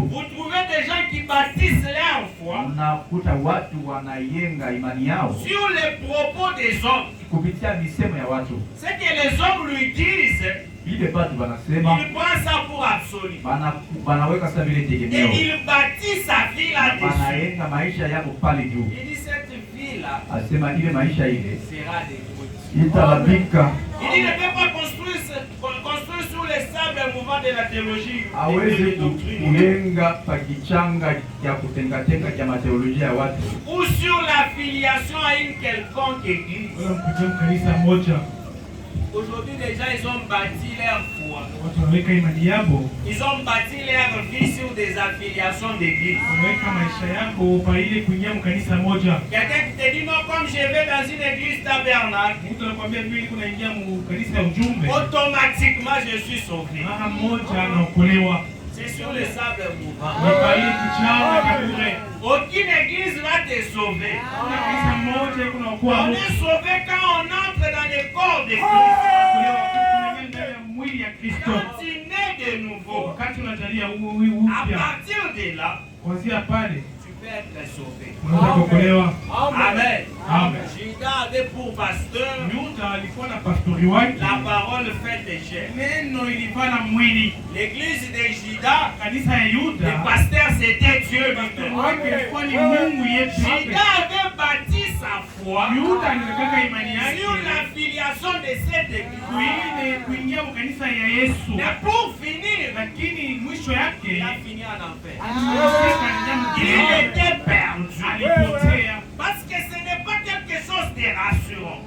Vous trouvez des gens qui bâtissent leur foi sur les propos des hommes. C'est que les hommes lui disent, il prend ça pour absolu. Et il bâtit sa vie là-dessus. Il dit cette vie-là sera détruite. Il dit ne peut pas construire sur les sables mouvants de la théologie. Ou sur l'affiliation à une quelconque église. Aujourd'hui, les gens, ils ont bâti leur foi. Ils ont bâti leur vie sur des affiliations d'église. Quelqu'un qui te dit non, comme je vais dans une église tabernacle, automatiquement je suis sauvé. C'est sur le sable mouvant. Aucune église va te sauver. On est sauvé quand on entre dans le corps de Christ. Quand tu nais de nouveau, à partir de là, tu peux être sauvé. Amen. Judas avait pour pasteur la parole faite de chair. L'église de Judas, le pasteur c'était Dieu lui-même. Judas avait bâti sa foi sur l'affiliation de cette église. Mais pour finir, il a fini en enfer. Il était perdu. Parce que ce n'est pas quelque chose de rassurant.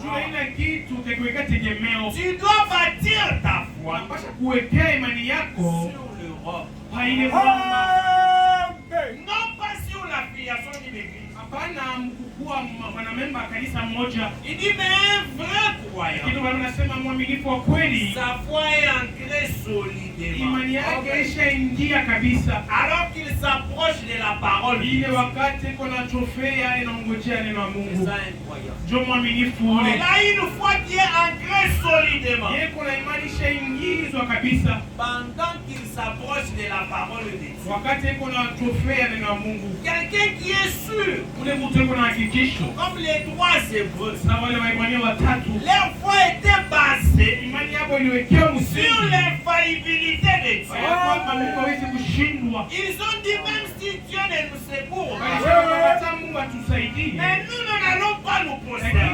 Tu dois bâtir ta foi sur l'Europe. Non pas sur l'affiliation de l'église. Il dit mais un vrai croyant, sa foi est ancrée solidement. Alors qu'il s'approche de la parole, c'est ça un croyant. Il a une foi qui est ancrée solidement. Pendant qu'il s'approche de la parole de Dieu. Quelqu'un qui est sûr, comme les trois Hébreux, leur foi était basée sur l'infaillibilité de Dieu. Ils ont dit même si Dieu ne nous secourt, mais nous n'allons pas nous posséder.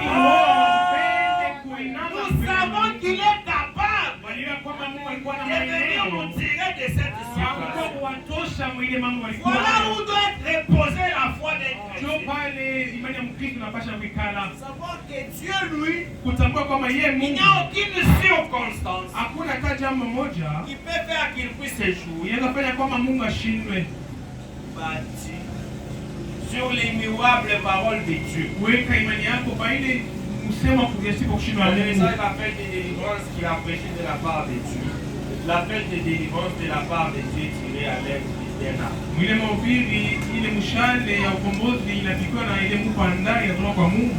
Nous savons qu'il est capable de venir nous tirer de cette situation. Voilà où doit être reposée la foi des chrétiens. Savoir que Dieu, lui, il n'y a aucune circonstance qui peut faire qu'il puisse échouer. Bâti sur l'immuable parole de Dieu. Le message l'appel de délivrance qu'il a prêché de la part de Dieu. L'appel de délivrance de la part de Dieu tiré à l'aide d'un arbre.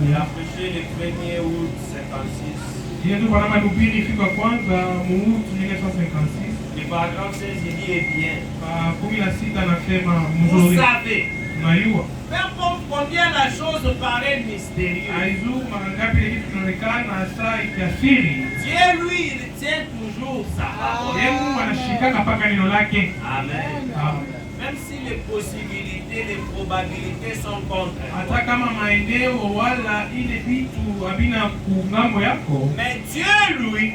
Il a prêché le 1er août 56. Le paragraphe 16 il dit eh bien. Vous savez. Peu importe combien la chose paraît mystérieuse, Dieu lui il tient toujours sa parole. Amen. Même si les possibilités, les probabilités sont contre toi. Mais Dieu lui,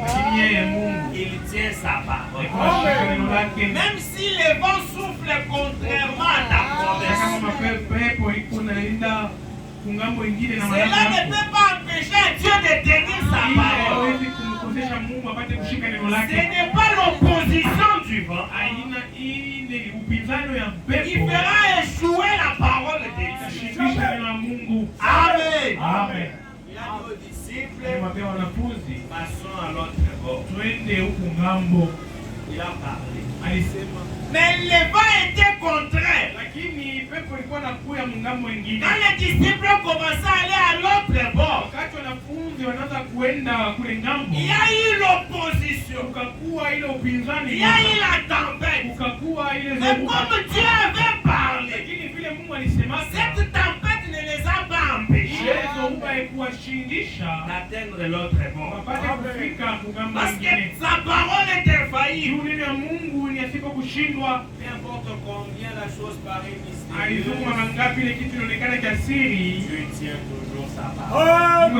il tient sa parole. Même si les vents soufflent contrairement à ta promesse, cela ne peut pas empêcher Dieu de tenir sa parole. Ce n'est pas l'opposition du vent qui fera échouer la parole de Dieu. Amen. Il a dit aux disciples, passons à l'autre bord. Il a parlé. Mais le vent était contraire. Quand les disciples commençaient à aller à l'autre bord, il y a eu l'opposition, il y a eu la tempête. Mais comme Dieu avait parlé, cette tempête ne les a pas empêchés d'atteindre l'autre bord. Parce que sa parole est infaillible. N'importe combien la chose paraît mystérieuse, Dieu tient toujours sa parole.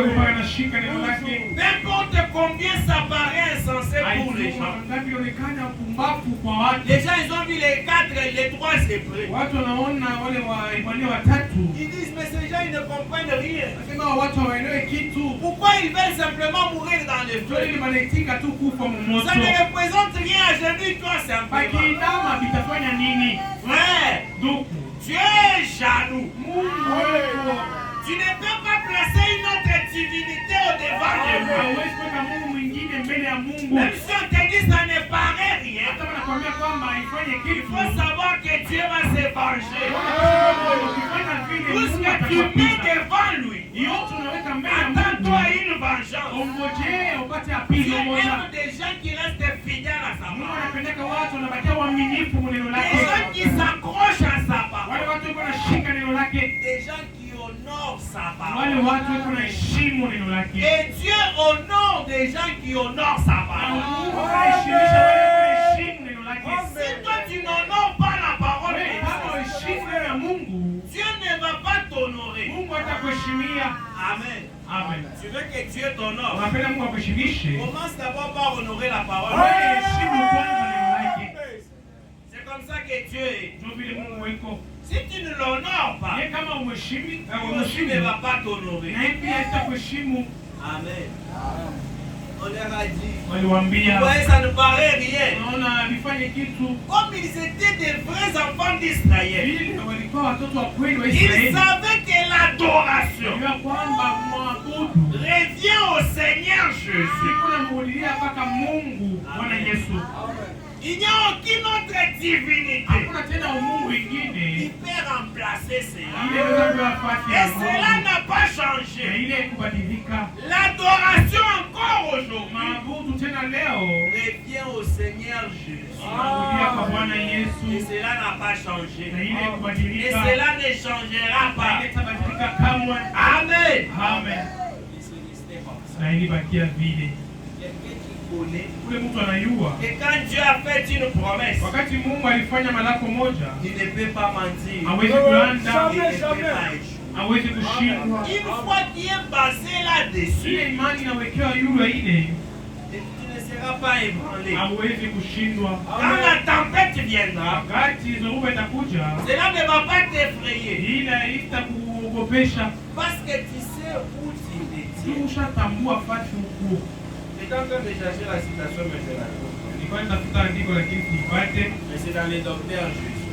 N'importe combien ça paraît insensé pour les gens. Les gens, ils ont vu les 3 séparés. Ils disent, mais ces gens, ils ne comprennent rien. Pourquoi ils veulent simplement mourir dans le feu? Ça ne représente rien à Jésus, toi, simplement. Ouais. Tu es jaloux. Tu ne peux pas placer une autre divinité au-devant de lui. Même si on te dit ça ne paraît rien, il faut savoir que Dieu va se venger. Tout ce que tu mets devant lui, attends-toi à une vengeance. Dieu aime des gens qui restent fidèles à sa parole. Des gens qui s'accrochent à sa parole. Des gens qui honorent sa parole. Et Dieu honore des gens qui honorent sa parole. Si toi tu n'honores pas la parole de Dieu ne va pas t'honorer. Amen. Amen. Tu veux que Dieu t'honore? Commence d'abord par honorer la parole. C'est comme ça que Dieu est. Si tu ne l'honores pas, Dieu ne va pas t'honorer. Amen. On leur a dit, ouais, ça ne paraît rien. Comme ils étaient des vrais enfants d'Israël, ils savaient que l'adoration revient au Seigneur Jésus. Il n'y a aucune autre divinité qui peut remplacer cela. Et cela n'a pas changé. L'adoration encore aujourd'hui revient au Seigneur Jésus. Et cela n'a pas changé. Et cela ne changera pas. Amen. Amen. Et quand Dieu a fait une promesse, il ne peut pas mentir. Il ne peut pas échouer. Une fois qu'il est basé là-dessus, tu ne seras pas ébranlé. Quand la tempête viendra, cela ne va pas t'effrayer. Parce que tu sais où tu es. J'étais en train de chercher la citation, mais je la trouve. Mais c'est dans les docteurs Jésus.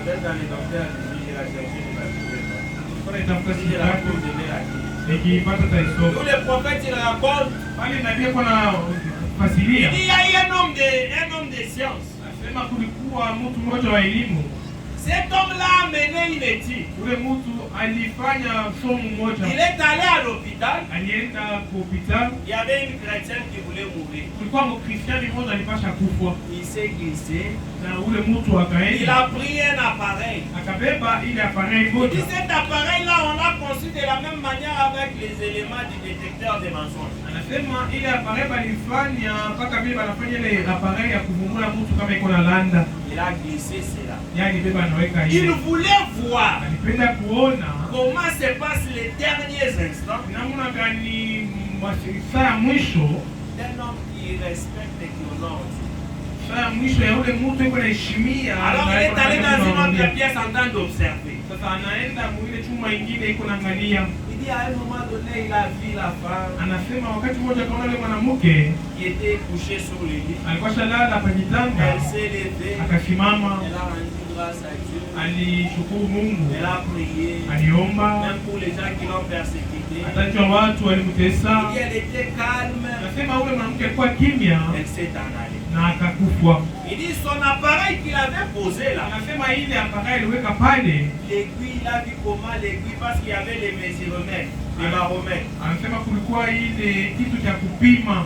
C'est dans les docteurs Jésus, je la cherché, je la trouve. Si je la trouve, je vais la dire. Tous les prophètes, ils racontent. Il y a eu un homme de science. Cet homme-là a mené une étude. Il est allé à l'hôpital. Il y avait une chrétienne qui voulait mourir. Il s'est glissé. Il a pris un appareil. Il dit cet appareil-là, on l'a conçu de la même manière avec les éléments du détecteur des mensonges. Il a glissé cela. Il voulait voir comment se passent les derniers instants d'un homme qui respecte et qui honore Dieu. Alors il est allé dans une autre pièce en train d'observer. Il dit à un moment donné, il a vu la femme qui était couchée sur le lit. Elle s'est levée. Elle a rendu grâce à Dieu. Elle a prié. Même pour les gens qui l'ont persécuté. Il dit elle était calme. Elle s'est en allée. Il dit son appareil qu'il avait posé là. Anasema ile appareil aliweka pale. L'aiguille, il a vu comment l'aiguille, parce qu'il y avait les mesurements, les baromètres. Anasema kulikuwa ile kitu cha kupima.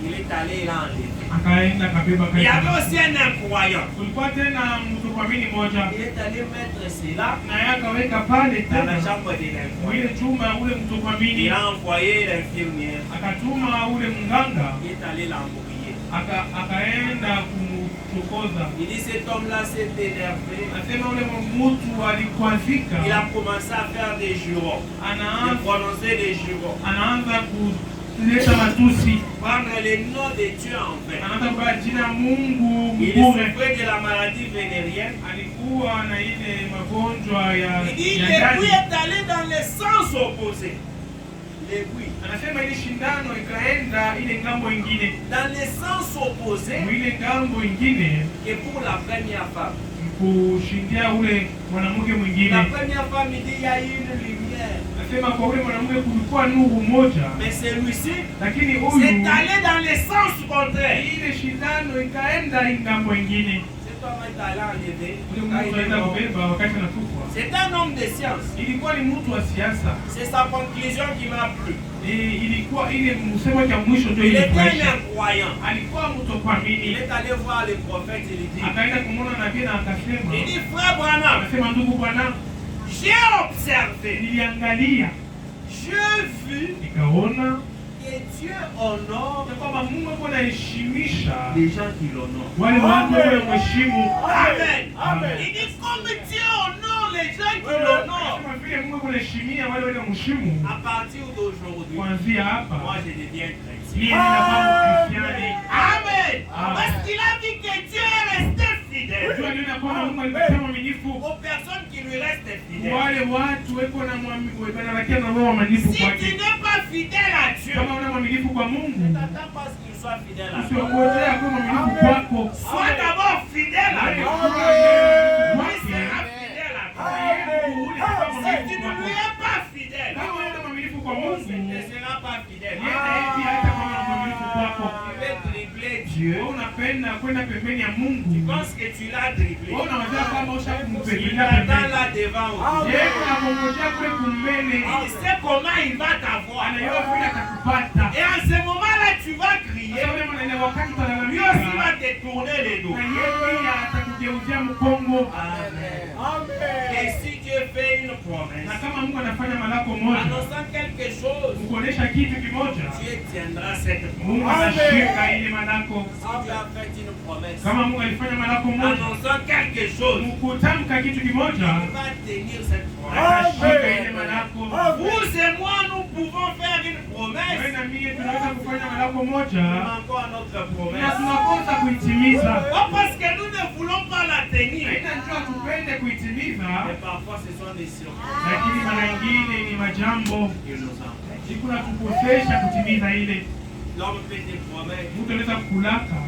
Il est allé là en ligne. Akaenda kabeba kaita. Il y avait aussi un incroyant. Kulikuwa tena mtu kwa mini moja. Il est allé mettre cela na yeye akaweka pale dans la chambre de l'incroyant. Ile chumba ule mtu kwa mini. Il a envoyé l'infirmière. Akatuma ule mganga. Il est allé l'embrouiller. Akaenda kumchokoza. Il dit cet homme-là s'est énervé. Anasema ule mtu alikwazika. Il a commencé à faire des jurons. De prononcer des jurons. Anaanza kuleta matusi. Prendre le nom de Dieu en vain. Anaanza kwa jina Mungu il souffrait de la maladie vénérienne. Alikuwa na ile magonjwa ya il dit l'aiguille est allée dans le sens opposé. L'aiguille. Anasema ile shindano ikaenda ile ngambo ingine. Dans le sens opposé. Ile ngambo ingine que pour la première femme. Kushindia ule mwanamke mwingine. La première femme il dit il y a une lumière. Anasema kwa ule mwanamke kulikuwa nuru moja. Mais celui-ci lakini huyu c'est allé dans le sens contraire. Ile shindano ikaenda ngambo ingine. C'est un mec allé enlever. C'est un homme de science. Ilikuwa ni mtu wa siasa. C'est sa conclusion qui m'a plu. Ilikuwa ile msemo ya mwisho ndio ile. Il était incroyant. Alikuwa mtu kuamini. Il est allé voir le prophète et lui dit. Akaenda kumwona nabii na akasema. Il dit frère Branham. Anasema ndugu Branham. J'ai observé. Niliangalia. J'ai vu. Nikaona. Que Dieu honore kwamba Mungu anaheshimisha les gens qui l'honorent. Wale watu wanaoheshimu. Amen. Amen. Il dit comme Dieu honore les gens qui l'honorent. Kama vile Mungu anaheshimia wale wanaomheshimu. À partir d'aujourd'hui. Kuanzia hapa. Moi je deviens chrétien. Mimi ninakuwa Mkristiani. Amen. Parce qu'il a dit que Dieu est resté fidèle. Dieu aliona kwamba Mungu alikuwa mwaminifu. Aux personnes qui lui restent fidèles. Wale watu wako na mwaminifu wanabakia na wao mwaminifu kwake. Si tu n'es pas fidèle à Dieu. Kama una mwaminifu kwa Mungu. Ne t'attends pas qu'il soit fidèle à toi. Usiongojea kuwa mwaminifu kwako. Sois d'abord fidèle à Dieu. Lui sera fidèle à toi. Si tu ne lui es pas fidèle, kama una mwaminifu kwa Mungu, il ne sera pas fidèle. Yeye hata kama una mwaminifu kwako. Tu veux dribbler Dieu. Unapenda kwenda pembeni ya Mungu. Tu penses que tu l'as dribblé. Unaweza kama ushakumpeleka il t'attend là devant. Yeye anakungojea kule kumbele. Il sait comment il va t'avoir. Anajua vile atakupata. Et en ce moment-là tu vas crier. Wakati lui aussi va te tourner les dos. Na yeye pia atakugeuzia mkongo. Amen. Amen. Et si Dieu fait une promesse, na kama Mungu anafanya malako moja, annonçant quelque chose, kuonesha kitu kimoja, Dieu tiendra cette promesse. Mungu anashika ile malako. Si Dieu a fait une promesse, kama Mungu alifanya malako moja, annonçant quelque chose, kutamka kitu kimoja, il va tenir cette promesse. Anashika ile malako. Vous et moi nous pouvons faire une promesse. Wewe na mimi tunaweza kufanya malako moja, encore notre promesse. Na tunakosa kuitimiza. Parce que nous ne voulons pas la tenir. Haina tupende kuitimiza. Mais parfois ce sont des circonstances. Lakini mara nyingine ni majambo qui nous empêchent. Iko tukosesha kutimiza ile. L'homme fait des promesses. Mtu anaweza kulaka.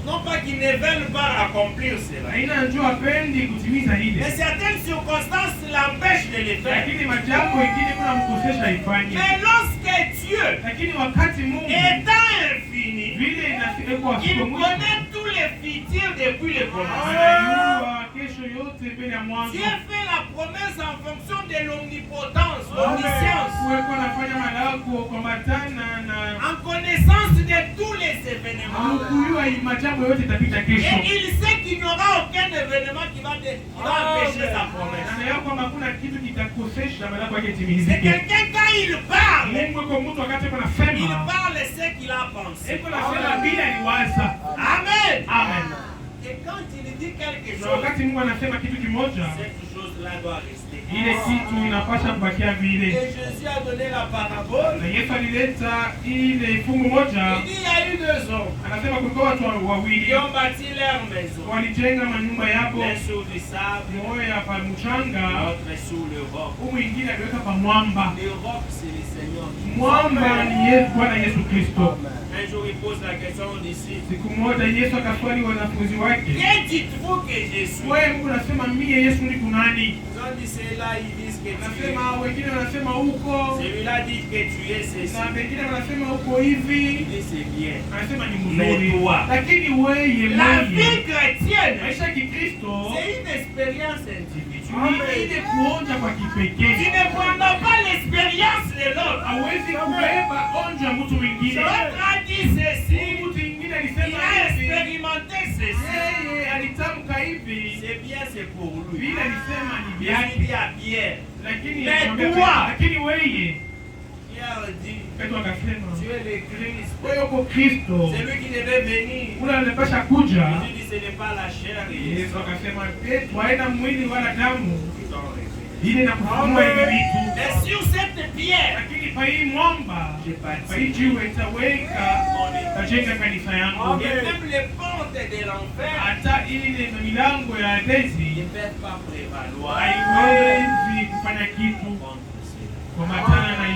Non pas qu'ils ne veulent pas accomplir cela. Haina njoo apendi kutimiza ile. Mais certaines circonstances l'empêchent de le faire. Lakini majambo mengine kuna mkosesha ifanye. Mais lorsque Dieu, lakini wakati Mungu étant infini, vile inasikwa il connaît tous les futurs depuis le commencement. Anajua kesho yote mbele ya mwanzo. Dieu fait la promesse en fonction de l'omnipotence, l'omniscience. Wewe unafanya malako kwa matana na en connaissance de tous les événements. Kujua majambo yote itapita kesho. Et il sait qu'il n'y aura aucun événement qui va empêcher sa promesse. Anaelewa kwamba hakuna kitu kitakosesha malako yake C'est timilizike. quelqu'un quand il parle, Mungu kwa mtu wakati anasema, il parle ce qu'il a pensé. Eko nasema bila aliwaza. Amen. Amen. Et quand il dit quelque chose, wakati Mungu anasema kitu kimoja, cette chose-là doit rester. Ile kitu inapasha kubakia vile. Et Jésus a donné la parabole. Na Yesu alileta ile fungu moja. Il dit il y a eu deux hommes. Anasema kulikuwa watu wawili. Ils ont bâti leur maison. Walijenga manyumba yao. L'un sur du sable. Mmoja hapa mchanga. L'autre sur le roc. Mwingine aliweka pa mwamba. Le roc c'est le Seigneur. Mwamba ni Yesu, Bwana Yesu Kristo. Un jour il pose la question aux disciples. Siku moja Yesu akaswali wanafunzi wake. Qui dites-vous que je suis? Wewe Mungu unasema mimi Yesu ni kunani? hii. Nasema wengine wanasema huko. Na wengine wanasema huko hivi. Anasema ni mzuri. Lakini wewe maisha ya Kikristo ni ile kuonja kwa kipekee. Hawezi kubeba onja ya mtu mwingine. Mtu mwingine alisema yeye alitamka hivi. Vile alisema ni vyake. Lakini wewe Petro akasema wewe uko Kristo. Ule anapasha kuja. Yesu akasema Petro haina mwili wala damu ile na kufunua hivi vitu. Lakini kwa hii mwamba, kwa hii jiwe itaweka tajenga kanisa yangu. Hata ile milango ya Hadesi haiwezi kufanya kitu kwa matana na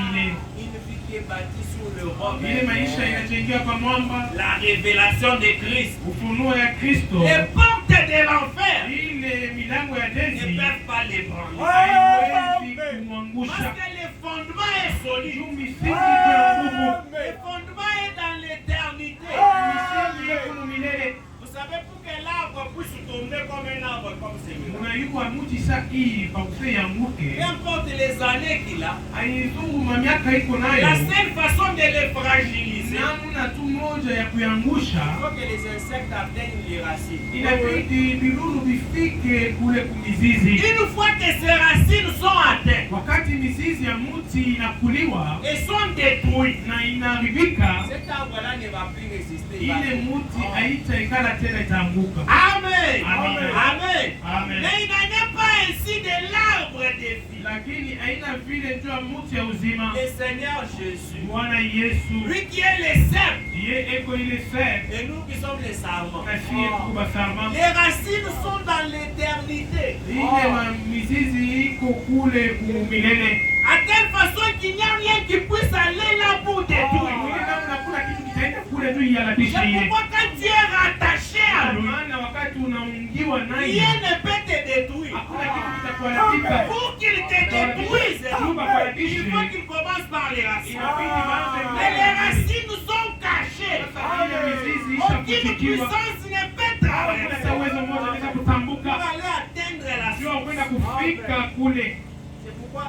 ile maisha inajengewa kwa mwamba. La révélation de Christ. Ufunuo ya Kristo. Les portes de l'enfer. Ile milango ya Hadesi ne peuvent pas les branler. Haiwezi kumwangusha. Parce que le fondement est solide. Misingi kwa nguvu. Le fondement est dans l'éternité. Misingi iko milele. Vous savez pour que l'arbre puisse tomber comme un arbre comme celui-là. Unayua mti sahihi pa usianguke. Peu importe les années qu'il a. Haizungumza miaka iko nayo. La seule façon de les fragiliser. Namna tu moja ya kuangusha. Il faut que les insectes atteignent les racines. Inabidi vidudu vifike kule kumizizi. Une fois que ces racines sont atteintes. Wakati mizizi ya mti inakuliwa. Et sont détruites. Na inaharibika. Cet arbre-là ne va plus résister. Ile mti haitaikala tena itaanguka. Amen. Amen. Amen. Amen. Mais il n'en est pas ainsi de l'arbre de vie. Lakini haina vile tu ya mti ya uzima. Le Seigneur Jésus. Bwana Yesu. Lui qui est le cep. Yeye eko ile cep. Et nous qui sommes les sarments. Na sisi tuko sarments. Les racines sont dans l'éternité. Ile mizizi iko kule kumilele. À telle façon qu'il n'y a rien qui puisse aller là pour détruire. C'est pourquoi quand tu es rattaché à lui, rien ne peut te détruire. Pour qu'il te détruise, il faut qu'il commence par les racines. Et les racines sont cachées. Aucune puissance ne peut traverser pour aller atteindre la source. Un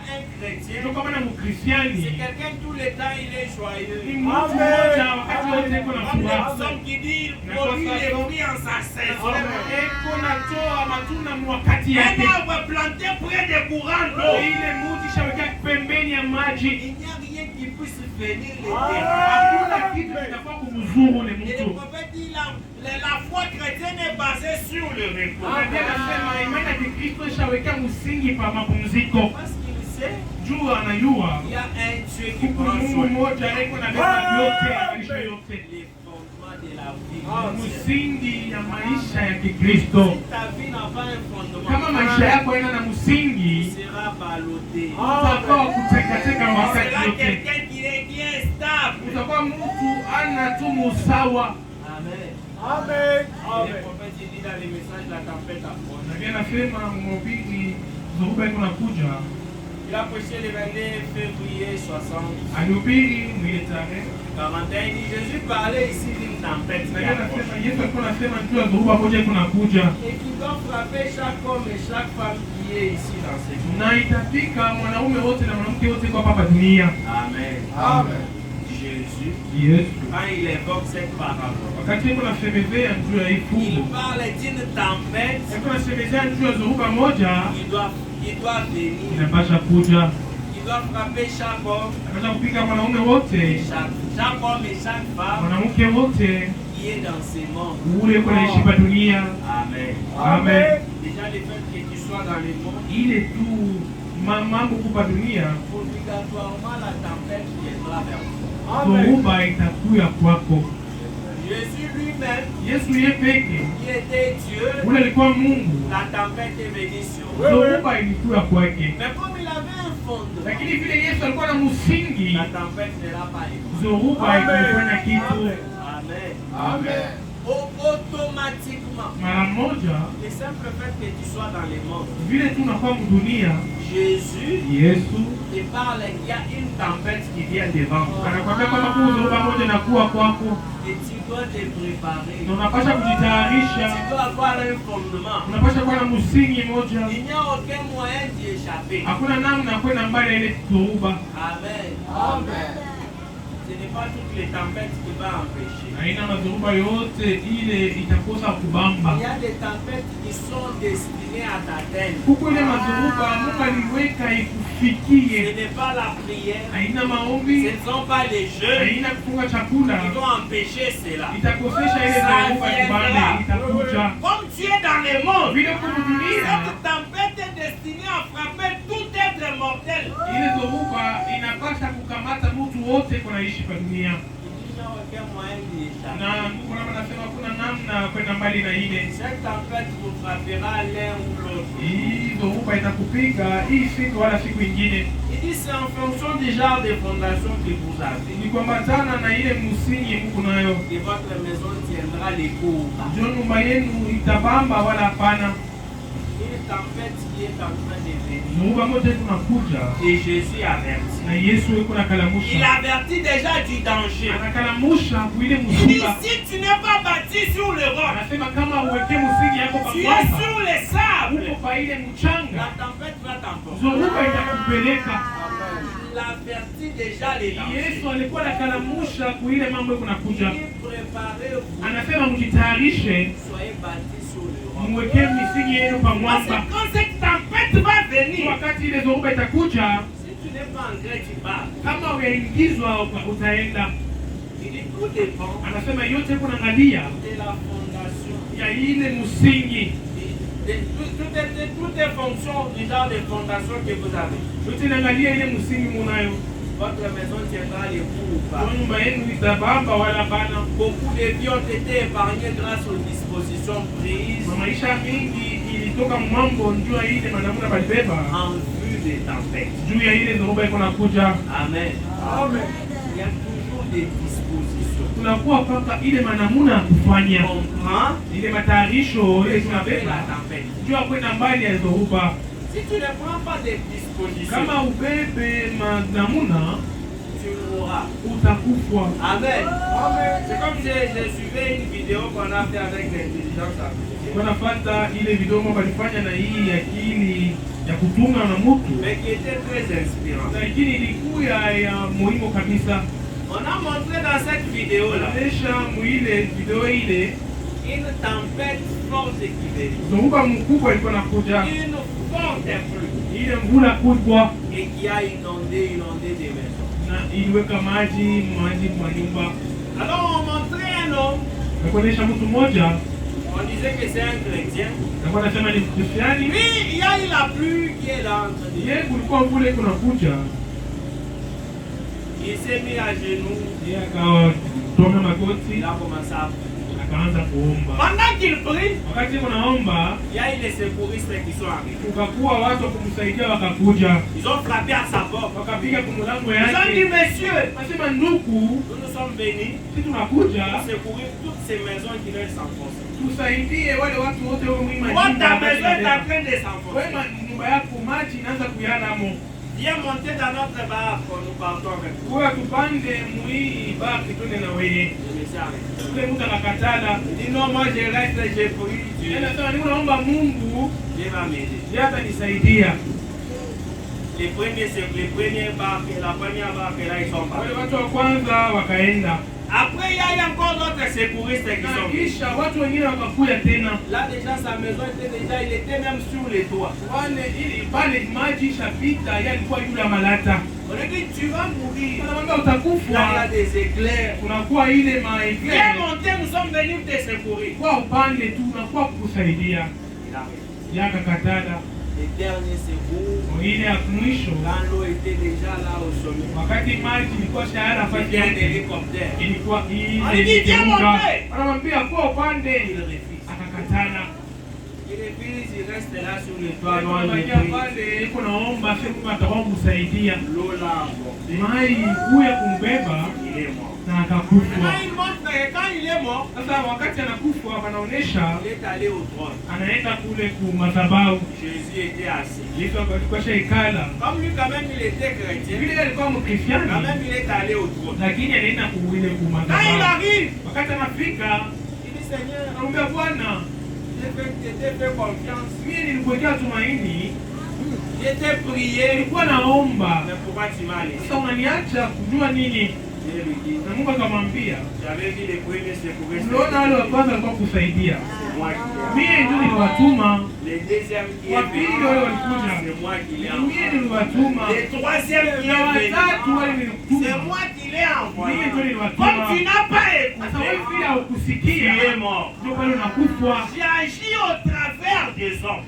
chrétien, c'est quelqu'un tout le temps il est joyeux. Nous sommes qui dit produit les fruits en sa saison. Un arbre planté près des courants d'eau. Il n'y a rien qui puisse venir les Et le prophète dit la foi chrétienne est basée sur le repos. Parce qu'il sait, il y a un Dieu qui prend soin. Les fondements de la vie. Msingi ya maisha ya Kikristo. Si ta vie n'a pas un fondement, kama maisha yako haina na msingi, sera ballotté. utakuwa kutekateka wakati Sera wote. quelqu'un qui est stable. Utakuwa mtu ana tu usawa. Amen. Amen. Le prophète dit dans les messages la tempête approche. Na pia nasema mhubiri Zoruba iko nakuja. Il a prêché le 22 février 60. Alihubiri mwile tarehe 41, il dit Jésus parlait ici d'une tempête. na pia nasema Yesu alikuwa anasema juu ya Zoruba moja iko nakuja. Et qui doit frapper chaque homme et chaque femme qui est ici dans ce monde. Na itafika mwanaume wote na mwanamke wote kwa hapa dunia. Amen. Amen. Jésus, Yesu quand il évoque cette parabole, wakati iko nasemezea juu ya hii il fungu. parle d'une tempête Iko nasemezea juu ya Zoruba moja qui doit venir, inapasha kuja. qui doit frapper chaque homme, Anaweza kupiga mwanaume wote, chaque homme et chaque femme mwanamke wote qui est dans ce monde. ule uko naishi pa dunia. Amen. Amen. Déjà le fait que tu sois dans le monde, Ile tu mambo kupa dunia, obligatoirement la tempête viendra vers toi. Zoruba itakuya kwako. Jésus lui-même, Yesu yeye peke qui était Dieu, ule alikuwa Mungu, la tempête est venue sur lui. Zoruba ilikuya kwake. Mais comme il avait un fondement, Lakini vile Yesu alikuwa na msingi, la tempête ne l'a pas écouté. Zoruba ikufanya kitu. Amen. Amen. automatiquement, le simple fait que tu sois dans le monde, Jésus te parle qu'il y a une tempête qui vient devant toi. Et tu dois te préparer. Tu dois avoir un fondement. Il n'y a aucun moyen d'y échapper. Amen. Amen. Ce n'est pas toutes les tempêtes qui vont empêcher. Il y a des tempêtes qui sont destinées à t'atteindre. Ce n'est pas la prière. Ce ne sont pas les jeûnes qui vont empêcher cela. Ça viendra. Comme tu es dans le monde, cette tempête est destinée à frapper tout être mortel. Cette tempête vous frappera l'un ou l'autre. Il dit c'est en fonction du genre de fondation que vous avez. Et votre maison tiendra les coups. Une tempête qui est en train de venir. Et Jésus avertit. Il avertit déjà du danger. Il dit si tu n'es pas bâti sur le roc, tu es sur les sables, la tempête va t'emporter. Il avertit déjà les dangers. Préparez-vous. Soyez bâtis sur le roc. Parce que quand cette tempête va venir, si tu n'es pas en gré, tu pars. Il dit tout dépend de la fondation. Tout est fonction du genre de fondation que vous avez. Votre maison tiendra les coups ou pas. Beaucoup de vies ont été épargnées grâce aux dispositions prises en vue des tempêtes. Amen. Amen. Il y a toujours des dispositions. Comprends la tempête. Si tu ne prends pas des dispositions, tu mourras. Amen. C'est comme je suivais une vidéo qu'on a fait avec l'intelligence artificielle. Mais qui était très inspirante. On a montré dans cette vidéo-là une tempête forte qui venait. Une forte pluie. Et qui a inondé des maisons. Alors on montrait un homme. On disait que c'est un chrétien. Lui, il y a eu la pluie qui est là. Il s'est mis à genoux. Il a commencé à prier. Pendant qu'il prie, il y a eu des secouristes qui sont arrivés. Ils ont frappé à sa porte. Ils ont dit, monsieur, nous sommes venus pour secourir toutes ces maisons qui veulent s'enfoncer. Ta maison est en train de s'enfoncer. Viens monter dans notre barque, nous partons avec vous. Il dit non, moi je reste, j'ai pris Dieu. Dieu va m'aider. Les premières barques, la première barque, là, ils sont partis. Après, il y a encore d'autres secouristes qui sont venus. Là, déjà, sa maison était déjà, il était même sur les toits. On a dit, tu vas mourir. Là, il y a des éclairs. Viens monter, nous sommes venus te secourir. Il arrive. Les derniers secours, quand l'eau était déjà là au sommet, il y a un hélicoptère. Il dit viens monter. Il refuse. Il refuse, il reste là sur le toit. L'eau là. il est mort. Na akakufa. Quand il est mort, Sasa wakati anakufa wanaonesha il est allé au trône. anaenda kule ku madhabahu. Jésus était assis. Yesu alikuwa shaikala. Comme lui quand même il était chrétien. Vile alikuwa mkristiani. Quand même il est allé au trône. Lakini alienda kuile ku Quand il madhabahu. arrive, Wakati anafika, il dit Seigneur, anamwambia Bwana, j'ai fait confiance. mimi nilikuwekea tumaini, J'étais prié. nilikuwa naomba. Mais pourquoi tu m'as laissé? Sasa unaniacha kujua nini? Dieu lui dit, Na Mungu akamwambia, j'avais vu les premiers secouristes. unaona wale wa kwanza walikuwa kusaidia. C'est moi qui l'ai. Mimi ndio niliwatuma. Les deuxièmes qui Wa est pili venu, wale walikuja. c'est moi qui l'ai Mimi envoyé. niliwatuma. Les troisièmes qui Na est watatu wale venu, nilituma. c'est moi qui l'ai envoyé. Mimi ndio Comme niliwatuma. tu n'as pas Sasa wewe écouté, vile haukusikia, tu es mort. ndio pale unakufa. J'ai agi au travers des hommes.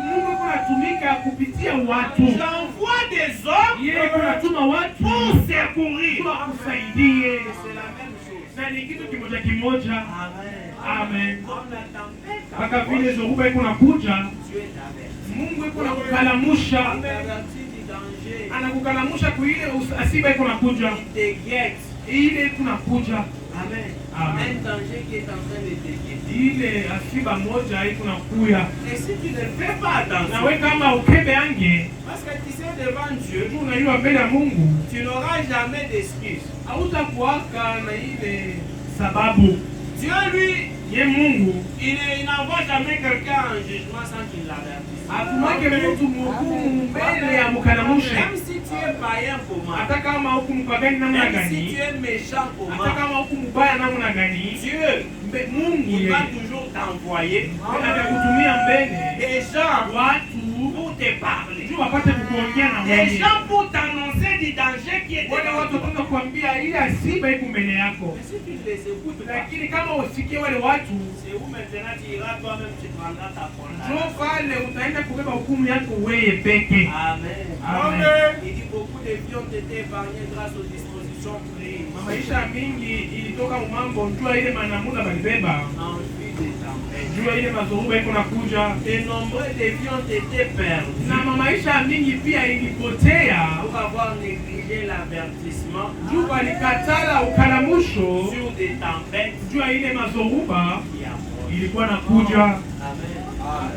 Mungu kunatumika kupitia watu. J'envoie des hommes Yeye kunatuma watu pour secourir. wakusaidie. C'est la même chose. Na ni kitu kimoja kimoja. Amen. Amen. Comme la tempête, Mpaka vile zoruba iko nakuja, Dieu t'avertit. Mungu iko nakukalamusha, Il t'avertit du danger. anakukalamusha kuile asiba iko nakuja, Il te guette. ile iko nakuja, Amen. Amen. Un danger qui est en train de te guetter. ile asiba moja iko nakuya. Et si tu ne fais pas Na attention, wewe kama ukebe ange, parce que tu sais devant Dieu, tu unaiwa mbele ya Mungu, tu n'auras jamais d'excuse. hautakuwaka na ile sababu. Dieu, lui, Ye Mungu il n'envoie jamais quelqu'un en jugement sans qu'il l'avertisse. atumake mtu mhukumu mbele ya mkalamushe. Même si tu es païen comment, Hata kama huku mpagani namna même si tu gani, es méchant hata comment, kama huku mbaya namna gani, Dieu, Mungu il va yeye toujours t'envoyer atakutumia mbele des gens watu pour te parler. juu wapate kukuongea na Des wewe. gens pour t'annoncer du danger qui est Wale devant watu toi. wataka kuambia ile asiba iko mbele yako, Mais si tu ne les écoutes pas, lakini kama usikie wale watu, c'est où maintenant tu iras toi-même, tu prendras ta njoo condamnation. pale utaenda kubeba hukumu yako wewe peke. Amen. Amen. Il dit beaucoup de vies ont été épargnées grâce aux dispositions prises. Maisha mingi ilitoka mambo njua ile manamuna balibeba, En vue des tempêtes. njua ile mazoruba iko nakuja, De nombreux de vies ont été perdus na maisha mingi pia ilipotea pour avoir négligé l'avertissement juu walikatala ukalamusho sur des tempêtes jua ile mazoruba qui approchent. ilikuwa nakuja. Amen.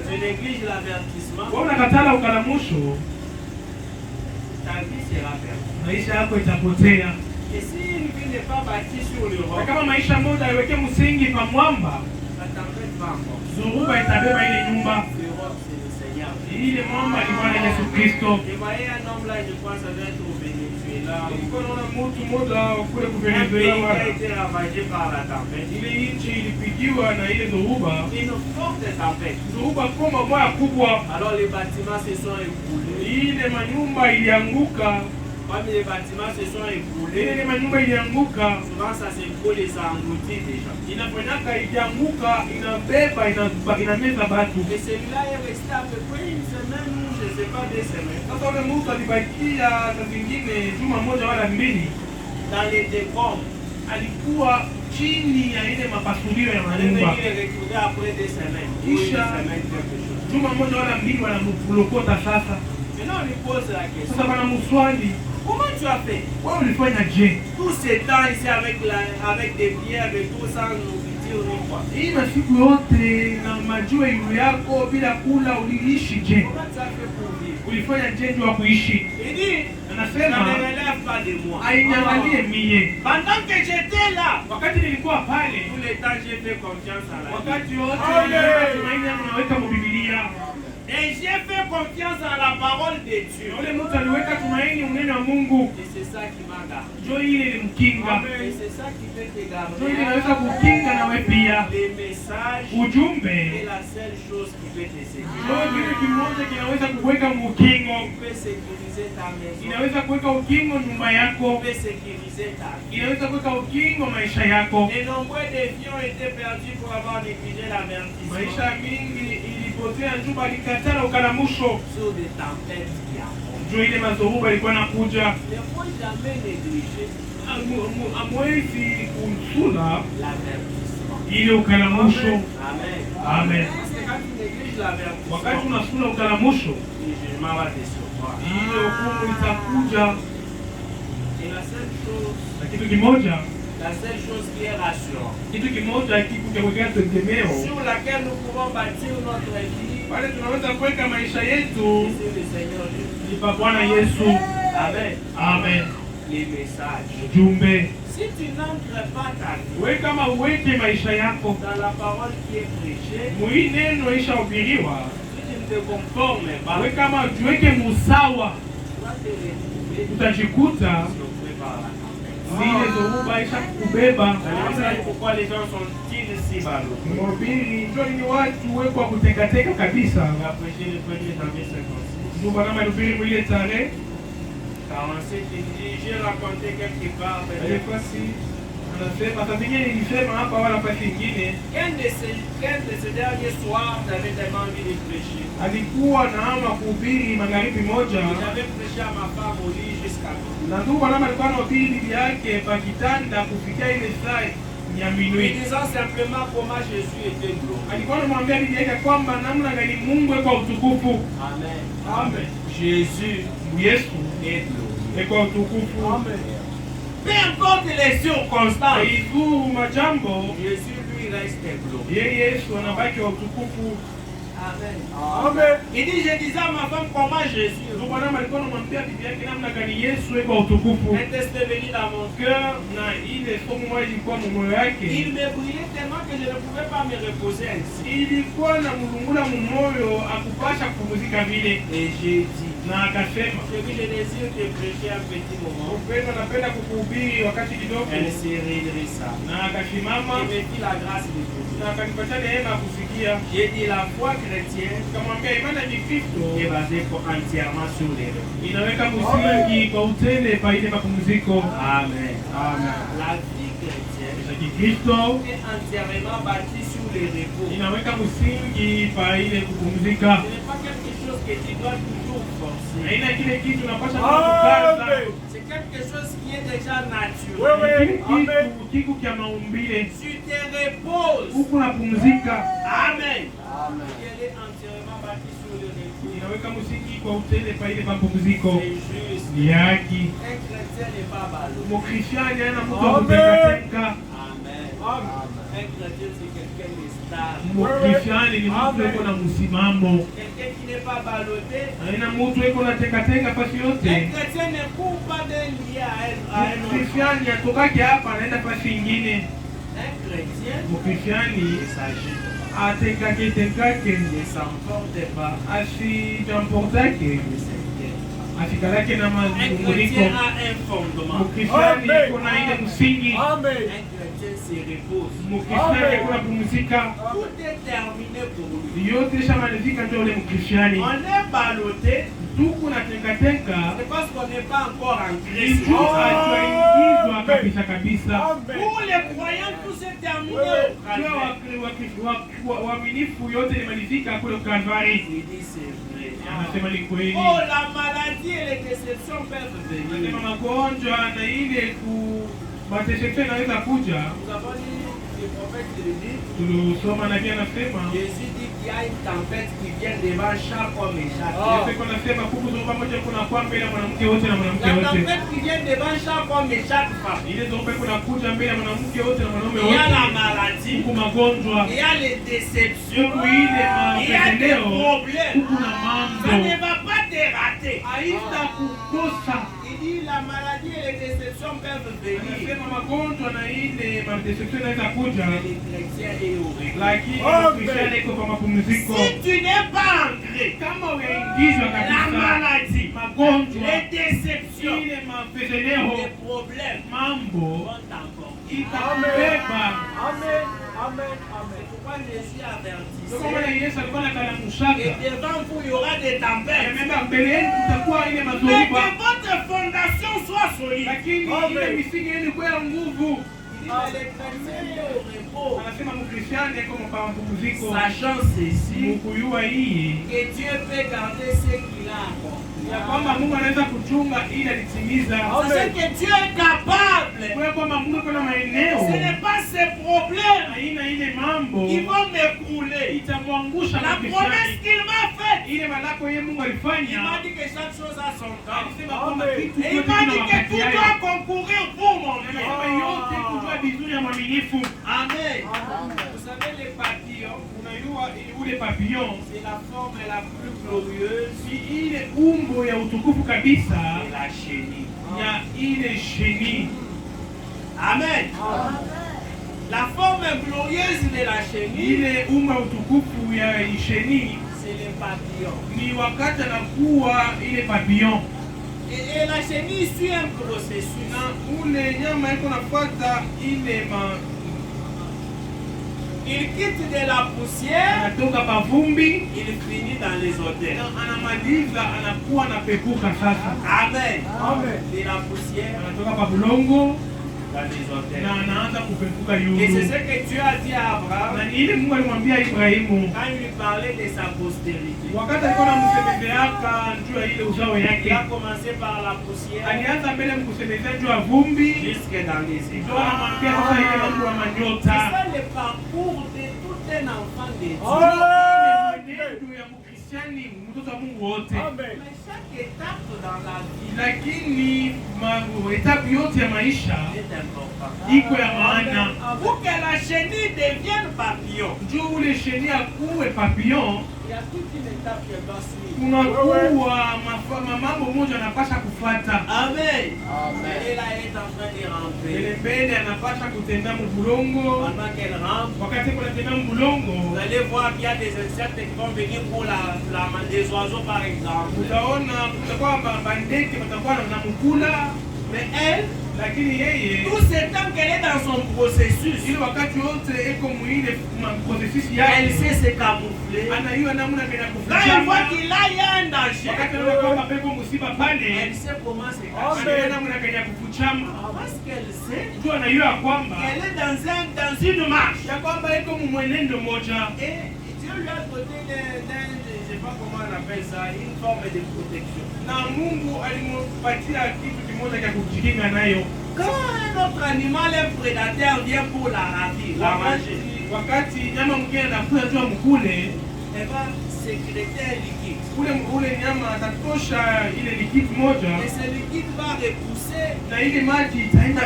Tu négliges l'avertissement, Wewe unakatala ukalamusho, ta vie sera perdue. maisha yako itapotea. Et si une vie n'est pas bâtie sur le Na roc, kama maisha moja iweke msingi pa mwamba, la tempête va encore. zoruba itabeba ile nyumba. Le roc, c'est le Seigneur. Ile mwamba alikuwa na Yesu Kristo. Je voyais un homme là, je pense, ça doit être au Venezuela. Ilikuwa naona mtu mmoja kule Un pays kuvenezuela qui a wala été ravagé par la tempête. ile nchi ilipigiwa na ile zoruba. Une forte tempête. Zoruba koma moya kubwa, Alors les bâtiments se sont écroulés. ile manyumba ilianguka. Comme les bâtiments se sont écroulés, Ile manyumba ilianguka, souvent ça s'écroule et ça engloutit des gens. inafanyaka ikianguka inabeba inameza batu. Et celui-là est resté à peu près une semaine ou je ne sais pas 2 semaines. Sasa ule mtu alibakia saa zingine juma moja wala mbili, Dans les décombres. alikuwa chini ya ile mapasulio ya On est manyumba. venu les retrouver après 2 semaines. Ou une Isha. semaine, quelque chose. Juma moja wala mbili wanamlokota sasa. Maintenant on lui pose la question. Sasa bana muswali, Comment tu as fait wewe ulifanya je? tout ce temps ici avec des pierres et tout sans nourriture ni quoi? Hii masiku yote na majua yulu yako bila kula uliishi je? Comment tu as fait pour vivre? Ulifanya je ndio wa kuishi? Il dit, ça Anasema ne relève pas de moi. aiangalie mie. Pendant que j'étais là, Wakati nilikuwa pale, tout le temps j'ai fait confiance à la vie. wakati wote tumaini yangu naweka mu Biblia. Et j'ai fait confiance en la parole de Dieu. Yule mtu aliweka tumaini uneno wa Mungu. Et c'est ça qui m'a gardé. Ndio ile ilimkinga. Et c'est ça qui peut te Ndio ile garder. inaweza kukinga na wewe pia. Les messages Ujumbe est la seule chose qui peut te ndio sécuriser. kitu kimoja kinaweza kuweka mukingo. Qui peut sécuriser ta maison. Inaweza kuweka ukingo nyumba Qui yako. peut sécuriser ta vie. Inaweza kuweka ukingo maisha yako. De nombreux défis ont été perdus pour avoir négligé l'avertissement Maisha mingi ilipotea juba alikatala ukalamusho. sur des tempêtes qui approchent. Ndio ile mazoruba ilikuwa nakuja. Ne faut jamais négliger Amwezi kumsula l'avertissement. ile ukalamusho. Amen. Amen. Parce que quand tu négliges l'avertissement, Wakati unasula ukalamusho, le jugement va te surprendre. ile hukumu itakuja. Et la seule chose, kitu kimoja, la seule chose qui est rassurante, kitu kimoja kikuja tegemeo sur laquelle nous pouvons bâtir notre vie, pale tunaweza kuweka maisha yetu c'est le Seigneur Jésus. ni pa Bwana Yesu. Amen. Amen. Les messages. Jumbe. Si tu n'entres pas ta vie Wewe kama uweke maisha yako dans la parole qui est prêchée, mwi neno ishahubiriwa, si tu ne te conformes pas, wewe kama tuweke musawa, tu vas te retrouver utajikuta sauvé par la zile dhoruba isha kubeba. C'est pourquoi les gens sont-ils si ballot. Mhubiri ndio ni watu wekwa kutekateka kabisa. On va prêcher le 1er janvier 56. Ndio bwana mhubiri mwile tarehe 47, il dit, j'ai raconté quelque part. alikuwa si anasema sasa zingine nilisema hapa wala pasi nyingine. Qu'un de ces derniers soirs, j'avais tellement envie de prêcher. Alikuwa naama kuhubiri magharibi moja. J'avais prêché à ma femme au lit jusqu'à minuit. Na ndugu bwana alikuwa anahubiri bibi yake pa kitanda kufikia ile saa ya Lui minuit. disant simplement comment Jésus était glorieux. Alikuwa anamwambia bibi yake kwamba namna gani Mungu kwa utukufu. Amen. Amen. Jésus Yesu est glorieux. kwa utukufu. Amen. Peu importe les circonstances, Haidhuru majambo, Jésus lui reste glorieux. yeye Yesu anabaki wa utukufu. Amen. Amen. Il dit, je disais à ma femme comment Jésus. Ndugu bwana alikuwa anamwambia bibi yake namna gani Yesu kwa utukufu. Un test est venu dans mon cœur. Cœur na ile somo moja ilikuwa moyo yake. Il me brillait tellement que je ne pouvais pas me reposer ainsi. Ilikuwa na mulungula mumoyo akupasha kupumzika vile. Et j'ai dit, Na akasema, je désire te prêcher un petit moment. upendo napenda kukuhubiri wakati kidogo. Elle s'est redressa. Na akasimama Il me fit la grâce de Dieu. na akanipatia neema ya kusikia. J'ai dit, la foi chrétienne Nikamwambia imani ya Kikristo est basée entièrement sur les repos. inaweka msingi kwa utele pa ile mapumziko. Amen. Amen. La vie chrétienne Ya Kikristo est entièrement bâtie sur les repos. inaweka msingi pa ile kupumzika. Ce n'est pas quelque chose que tu dois toujours forcer. Haina kile kitu unapasha kukaza. C'est quelque chose qui est déjà naturel. Kile kitu kiko kia maumbile. Tu te reposes. Huku napumzika. Amen. Elle est entièrement bâtie sur le repos. Inaweka msingi kwa utele pa ile mapumziko. C'est juste. Ni haki. Un chrétien n'est pas ballot. Mkristiani hana mtu wa kutengatenga. Amen. Un chrétien, c'est quelqu'un de stable. Mkristiani ni mtu yuko na msimamo. Quelqu'un qui n'est pas ballotté. Haina mtu yuko na tengatenga fasi Un yote. chrétien ne court pas d'un lieu à un autre. Mkristiani atokake hapa anaenda fasi ingine. Un chrétien Mkristiani ne s'agit atekake ne s'emporte pas asijamportake de cette terre. asikalake na Un mazungumiko. chrétien a un fondement. Mkristiani yuko na ile msingi. Un chrétien se repose. Mkristiani yuko na pumzika. Tout est terminé pour lui. Yote shamalizika ndio ule Mkristiani. On est ballotté, Tuku na tengatenga c'est parce qu'on n'est pas encore en Christ. Yesu hatuingizwa kabisa kabisa. Pour les croyants, tout s'est terminé au Calvaire. Waaminifu yote imalizika kule Kalvari. Il dit c'est vrai. Anasema ni kweli. Oh, la maladie et les déceptions peuvent venir. Anasema magonjwa na ile mateseko inaweza kuja. Nous avons lu le prophète le dit. Tulisoma nabii anasema Jésus dit qu'il y a une tempête qui vient devant chaque homme et chaque Yesu femme. anasema kuku zoruba moja kuna kwa mbele ya mwanamke wote na mwanamke La wote. tempête qui vient devant chaque homme et chaque femme. Ile zoruba kuna kuja mbele ya mwanamke wote na mwanaume Il y a la wote. maladie, Huku magonjwa, il y a les déceptions, huku ile il y a des mapendeleo, problèmes. huku na Ça mambo. ne va pas te rater. Haita kukosa. Il dit la maladie et les déceptions peuvent venir. Anasema magonjwa na ile madeception inaweza kuja, Mais les chrétiens est au repos. lakini Mkristiani iko kwa mapumziko. Si tu n'es pas ancré, Kama unaingizwa la kabisa maladie, magonjwa, les déceptions, ile mapendeleo, les problèmes mambo vont encore. itakubeba. C'est pourquoi Jésus Ndio avertissait. maana Yesu alikuwa Et anakalamushaka. devant vous, il y aura des tempêtes. Amebeba mbele yenu kutakuwa ile Mais mazoruba, que votre fondation soit solide. lakini ile misingi yenu ikuwe ya nguvu. Anasema mkristiani yuko mapumziko. Sachant ceci, Mkuyua hii que Dieu peut garder ce qu'il a accompli. ya kwamba Mungu anaweza kuchunga ili alitimiza. C'est que Dieu est capable. Kwa kwamba Mungu kuna maeneo. Ce n'est pas ses problèmes. Haina ile mambo. Ils vont m'écrouler. Itamwangusha La promesse qu'il m'a faite. Ile malako yeye Mungu alifanya. Il m'a dit que chaque chose a son temps. Alisema kwamba kitu Et il m'a dit que tout doit concourir pour mon bien. yote kujua vizuri ya mwaminifu. Amen. Vous savez les papillons, unajua ule papillon C'est la forme la plus glorieuse ni ile umbo ya utukufu kabisa de la chenille. ya ile chenille. Amen. La forme glorieuse de la chenille, Ile umbo ya utukufu ya chenille c'est le papillon. ni wakati anakuwa ile papillon. Et la chenille suit un processus. Na ule nyama iko nafuata ile Il quitte de la poussière, anatoka pavumbi, il finit dans les odeurs. na anamaliza anakuwa napepuka sasa. Amen. De la poussière Anatoka pa bulongo dans les na odeurs. anaanza kupepuka Et c'est yulu. ce que Dieu a dit à Abraham Na ni ile Mungu alimwambia Ibrahimu quand il lui parlait de sa postérité. wakati alikuwa anamsemezeaka juu ya ile uzao Il a yake. commencé par la poussière Alianza mbele mkusemezea juu ya vumbi, jusque dans les ndio étoiles. anamwambia sasa ile mambo ya C'est manyota. ça le parcours de tout un enfant de Dieu. Mwenendo ya mkristiani mtoto wa Mungu wote. Mais chaque étape dans la vie Lakini etapu yote ya maisha est importante. iko ya maana. Pour que la chenille devienne papillon, Juu ule shenia kuwe papillon, il y a toute une étape qui doit suivre. kunakuwa mambo moja anapasha kufuata. Amen. Et là, elle est en train de ramper. Ile mbele anapasha kutembea mbulongo. Pendant qu'elle rampe, Wakati kunatembea mbulongo, vous allez voir qu'il y a des insectes qui vont venir pour des oiseaux par exemple. utaona kutakuwa bandeki watakuwa wanamkula, Mais elle, lakini yeye tout ce temps qu'elle est dans son processus, ile wakati wote iko muile processus elle yake, sait se camoufler. anajua namna gani ya Quand elle voit kuficha. qu'il y a un danger, Wakati anaona kwamba pepo msiba pale, elle sait comment se cacher. anajua namna gani ya kufichama. Parce qu'elle sait Juu anajua kwamba qu'elle est dans une marche. ya kwamba iko mwenendo moja. Et Dieu lui a doté je sais pas comment on appelle ça, une forme de protection. Na Mungu alimpatia kitu kimoja cha kujikinga nayo. Quand un autre animal, un prédateur vient pour la ravir, la manger, Wakati nyama mwingine anakuja juu mkule, elle va sécréter un liquide. ule nyama atatosha ile liquide moja, Et ce liquide va repousser na ile maji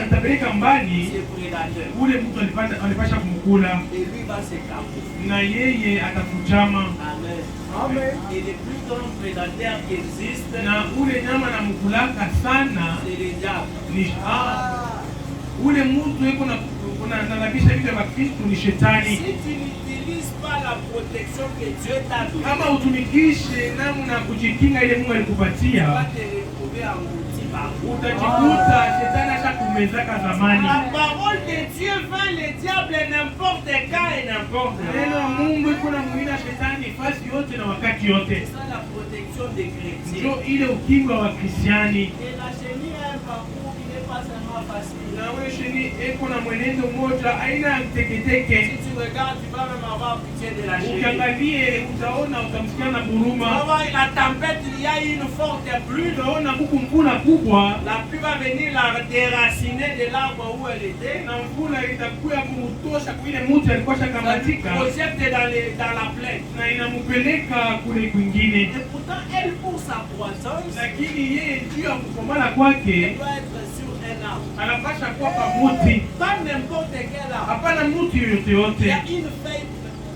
itapeleka mbali ses prédateurs. ule mtu alipasha kumkula, Et lui va se camoufler. na yeye atafujama. Amen. Et le plus grand prédateur qui existe, Na ule nyama namkulaka sana c'est le diable. ni ule mtu yuko na nalabisha vitu vya Kristo ni shetani. Si tu n'utilises pas la protection que Dieu t'a donnée, Kama utumikishe namna ya kujikinga ile Mungu tu vas alikupatia, te retrouver englouti par vous. utajikuta shetani ashakumezaka zamani. La parole de Dieu vint le diable n'importe quand et n'importe Neno la où. Mungu iko na muina shetani fasi yote na wakati yote. C'est ça la protection des chrétiens. Ndio ile ukingo wa Kristiani. Et la chenille a un parcours qui n'est pas seulement facile. Na wewe sheni iko na mwenendo mmoja aina ya Si teketeke. tu regardes, tu vas même avoir pitié de la chenille. Ukiangalie utaona utamsikia na Tu vas buruma. voir la tempête, il y a une forte pluie. Utaona kuku mvula kubwa La pluie va venir la déraciner de l'arbre où elle était. na mvula itakuya kumtosha kule mtu alikuwa shakamatika Projette dans la plaine. na inampeleka kule kwingine. Et pourtant, elle, pour sa croissance, Lakini yeye juu ya kukomana kwake elle doit être sur un arbre. anapasha kuwa pamuti, Pas n'importe quel arbre. hapana muti yoyote Il y yote. a une feuille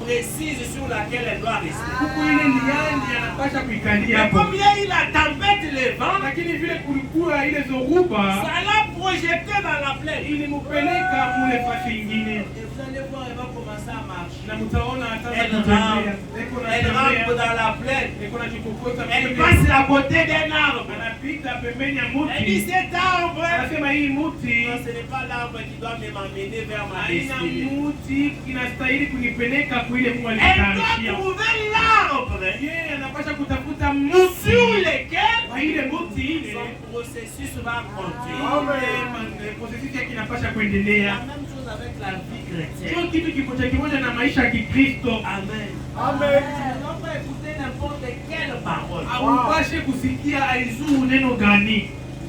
précise sur laquelle elle doit rester. Huku ile liandi anapasha kuikalia Mais hapo, comme il y a eu la tempête, le vent, lakini vile kulikuwa ile zoruba ça l'a projeté dans la plaine. ilimupeleka mule fasi ingine, Et vous allez voir, elle va commencer à marcher. na mutaona ataanza Elle kutembea, elle rampe dans la plaine. iko na jikokota, Elle passe à côté d'un arbre. anapita pembeni ya Elle dit muti, cet arbre, anasema hii muti non, ce n'est pas l'arbre qui doit m'amener vers ma haina destinée. muti inastahili kunipeleka kuile Mungu Elle doit alitaanishia. trouver l'arbre Yeye anapasha kutafuta muti sur lequel kwa ile muti ile son processus va continuer. Amen. Processus yake inapasha kuendelea. La même chose avec la vie chrétienne. Sio kitu kimoja na maisha ya Kikristo. Amen. Amen. Tu ne dois pas écouter n'importe quelle parole. Haupashe kusikia aizuru neno gani.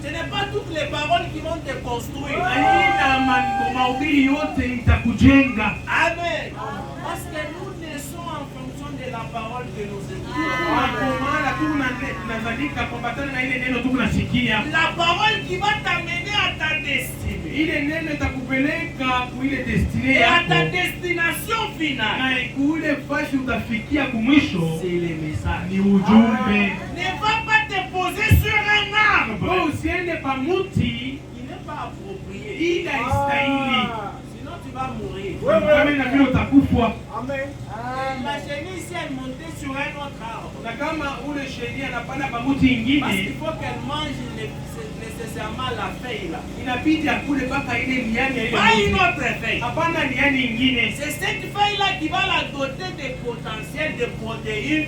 Ce n'est pas toutes les paroles qui vont te construire. Haina mahubiri yote itakujenga. Amen. Parce que nous naissons en fonction de la parole que nous écoutons. La parole qui va t'amener à ta destinée. Et à ta destination finale. C'est le message. Ne va pas te poser sur un arbre qui n'est pas approprié. Sinon tu vas mourir. Amen. La chenille ici elle montait sur un autre arbre. Parce qu'il faut qu'elle mange nécessairement la feuille là. Pas une autre feuille. C'est cette feuille là qui va la doter des potentiels de protéines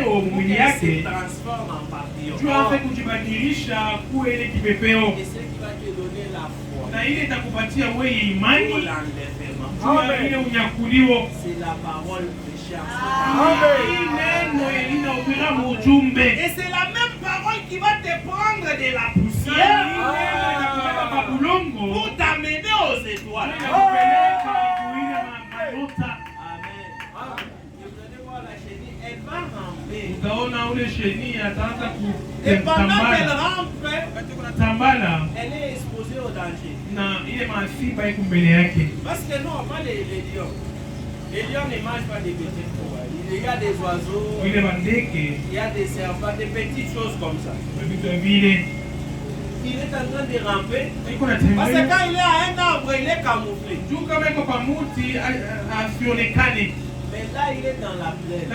pour qu'elle se transforme en papillon. Et c'est qui va te donner la foi pour l'enlèvement. C'est la parole prêchée. Et c'est la même parole qui va te prendre de la poussière pour t'amener aux étoiles. Elle va ramper. Et pendant qu'elle rampe, elle est exposée au danger. Parce que non, pas les lions. Les lions ne mangent pas des petites proies. Il y a des oiseaux, il y a des serpents, des petites choses comme ça. Il est en train de ramper. Parce que quand il est à un arbre, il est camouflé. Mais là, il est dans la plaine.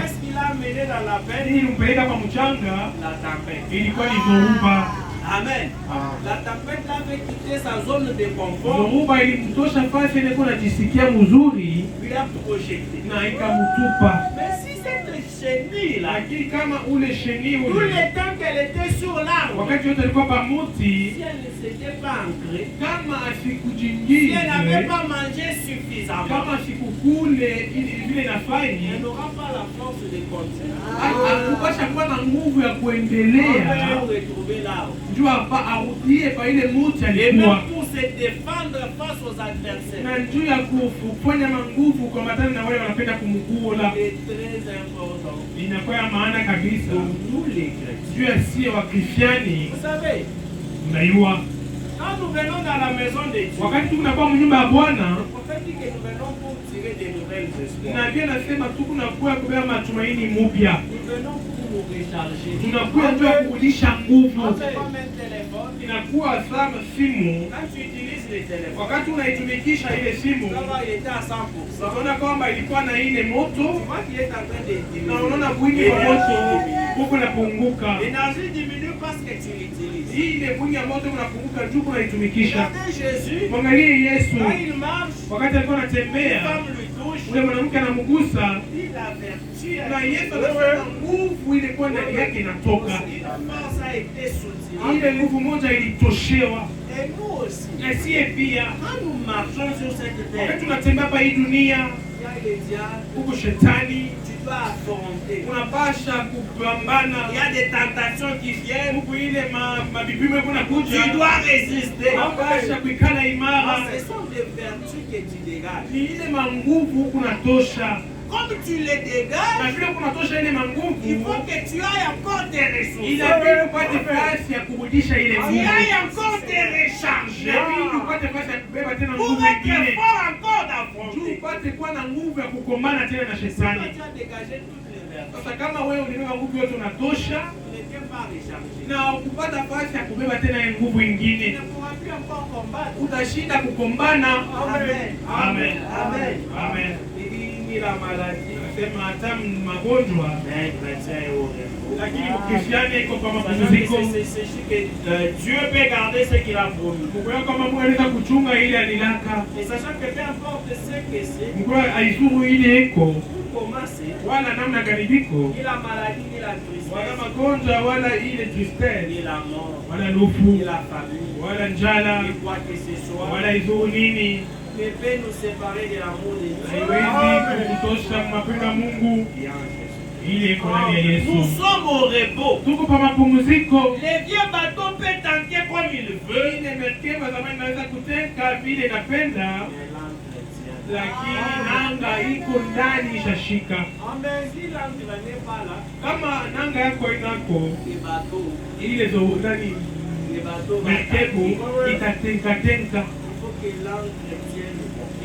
Qu'est-ce qu'il a amené dans la plaine? La tempête. Amen. La tempête avait quitté sa zone de confort. Il a projeté. Mais si cette chenille là, tout le temps qu'elle était sur l'arbre, si elle ne s'était pas ancrée, si elle n'avait pas mangé suffisamment, elle n'aura pas la force de continuer. On va retrouver l'arbre. Et même pour se défendre face aux adversaires. Il est très important. Nous les chrétiens. Vous savez, quand nous venons dans la maison de Dieu, le prophète dit que nous venons pour tirer des nouvelles espoirs. Nous venons pour nous recharger. Quand tu utilises les téléphones, il était à 100%. Tu vois qu'il est en train de diminuer. L'énergie diminue parce que tu l'utilises. Regardez Jésus, quand il marche, une femme lui touche, il a vertu. Une force a été soutenue. Et nous aussi, quand nous marchons sur cette terre, il y a les diables, tu dois affronter. Il y a des tentations qui viennent, tu dois résister. Ce sont des vertus que tu dégages. Comme tu les dégages, il faut que tu ailles encore te ressourcer. Tu ailles encore te recharger pour être fort encore d'affronter. Tu as dégagé toutes les vertus. Tu n'étais pas rechargé. Tu ne pourras plus encore combattre. Amen. Amen. Amen. Amen. La maladie, Dieu peut garder ce qu'il a promis. Et sachant que peu importe ce que c'est, tout commence c'est, wala namna gani biko, ni la maladie, ni la wala tristesse, magonjwa, wala ile tristesse, ni la mort, wala ni lufu, la famille, wala njala, ni quoi que ce soit, wala hizo nini, ne peut nous séparer de l'amour de Dieu. haiwezi kutosha mapendo ya Mungu Et en Jésus. ile iko ndani ya Nous Yesu. sommes au repos. Tuko pa mapumziko. Le vieux bateau peut tanker comme il veut. Ile merkeba zamani inaweza kutenka vile inapenda, Mais l'âme chrétienne. lakini nanga iko ndani ishashika. Amen. Si l'âme n'est pas là, Kama nanga yako inako les bateaux, ile zo ndani les bateaux vont merkebu tanker. itatenka tenka, Il faut que l'âme chrétienne.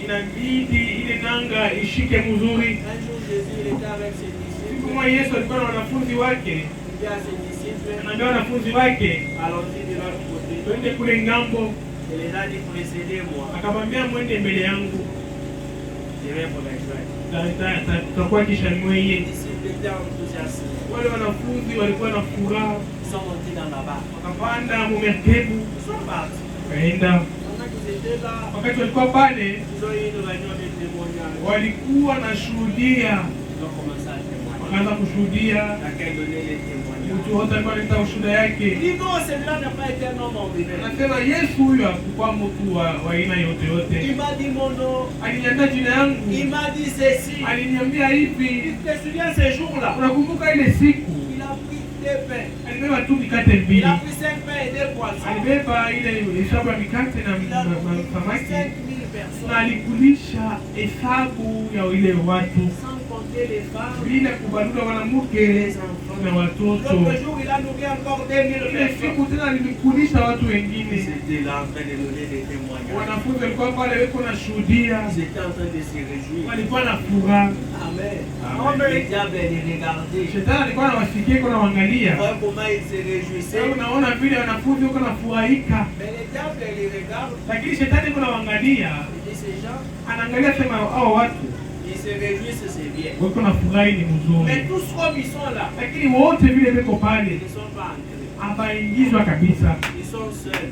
inabidi ile nanga ishike mzuri. Un jour, Jésus il était avec ses disciples. Siku moja Yesu alikuwa na wanafunzi wake, Il dit à ses disciples, anaambia wanafunzi wake allons-y de l'autre côté. twende kule ngambo, Il les a dit, précédez-moi. akamwambia mwende mbele yangu, Je vais vous rejoindre. tutakuwa kisha Les mweye. disciples étaient enthousiastes. Wale wanafunzi walikuwa na furaha, Ils sont montés dans la barque. wakapanda mumerkebu, Ils sont partis. wakaenda. Pendant qu'ils étaient là, Wakati walikuwa pale, ils ont eu une réunion de témoignages. walikuwa na shuhudia, Ils ont commencé à témoigner. wakaanza kushuhudia. Chacun donnait les témoignages. Mtu wote alikuwa analeta ushuhuda yake, Il dit non, celui-là n'a pas été un homme ordinaire. anasema Yesu huyu hakukuwa mtu wa aina yote Il yote. m'a dit mon nom. Aliniambia jina yangu, Il m'a dit ceci. aliniambia hivi. Tu te souviens ce jour-là? Unakumbuka ile siku Il a pris deux pains. alibeba tu mikate Il mbili, a pris 5 pains et 2 poissons. alibeba ile hesabu ya mikate na Il a nourri samaki 5000 personnes. na alikulisha hesabu ya ile watu Sans compter les femmes. bila kubalula mwanamke na watoto. L'autre jour, il a nourri encore 2000 Ile personnes. siku tena alikulisha watu wengine. C'était là en train de donner des témoignages. Wanafunzi walikuwa pale weko na shuhudia, Ils étaient en train de se réjouir. walikuwa na furaha. Amen. Amen. Le diable les regardait. Shetani alikuwa anawasikia, iko na waangalia. Voilà comment ils se Sasa réjouissaient. unaona vile wanafunzi wako na furahika, Mais le diable les regarde. lakini shetani iko na waangalia, Il dit ces gens, anaangalia sema hao watu ils se réjouissent, c'est bien. wako na furahi, ni Mais mzuri, tous comme ils sont là, lakini wote vile weko ils pale ne sont pas entrés. habaingizwa kabisa, Ils sont seuls.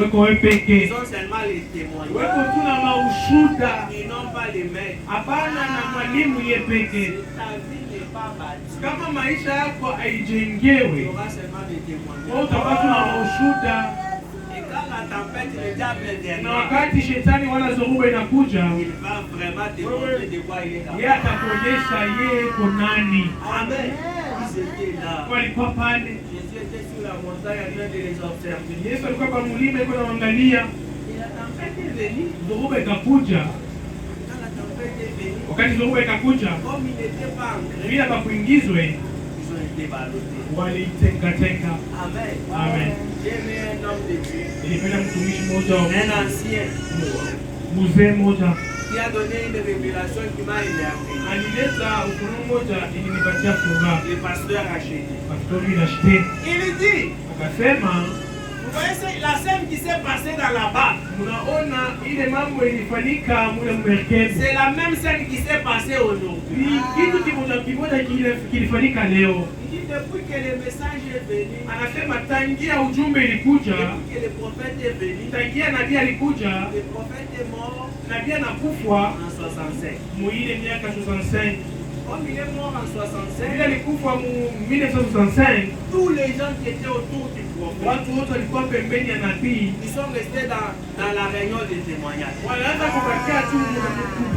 weko we peke, Ils ont seulement les témoignages. weko tu na maushuda, Ils n'ont pas les maîtres. hapana na mwalimu ye peke. Si ta vie n'est pas bâtie, Kama maisha yako tu haijengewe, auras seulement des wewe témoignages. utakuwa tu na maushuda, Et quand la tempête, le diable est na derrière, wakati shetani wala zoruba inakuja, il va vraiment te montrer de quoi il est yeye capable. atakuonyesha yeye iko nani. Amen. Ils étaient là. Walikuwa pale, Jésus était sur la montagne en train de les observer. Yesu alikuwa kwa mulima, iko naangalia, Et la tempête est venue. zoruba ikakuja. Quand la tempête est venue, Wakati zoruba ikakuja, comme ils n'étaient pas ancrés, bila bakuingizwe, ils ont été ballottés. walitengatenga. Amen. Amen. J'ai mis un homme de Dieu, Nilipenda mtumishi mmoja wa un ancien, mzee mmoja qui a donné une révélation qui m'a énervé. alileta ufunuo mmoja ilinipatia furaha. Le pasteur a acheté. Pastori Rashte Il dit, akasema, vous voyez la scène qui s'est passée dans la barque, unaona ile mambo ilifanyika mule mmerkebu, c'est la même scène qui s'est passée aujourd'hui. ni kitu kimoja kimoja kilifanyika leo. Il dit, depuis que le message est venu, Anasema tangia ujumbe ilikuja, depuis que le prophète est venu, tangia nabii alikuja, le prophète est mort nabii anakufa en 65. muile miaka 65. Comme il est mort en Ile 65, alikufa mu 1965, tous les gens qui étaient autour du prophète, watu wote walikuwa pembeni ya nabii, ils sont restés dans la réunion des témoignages. wanaanza kupatia tu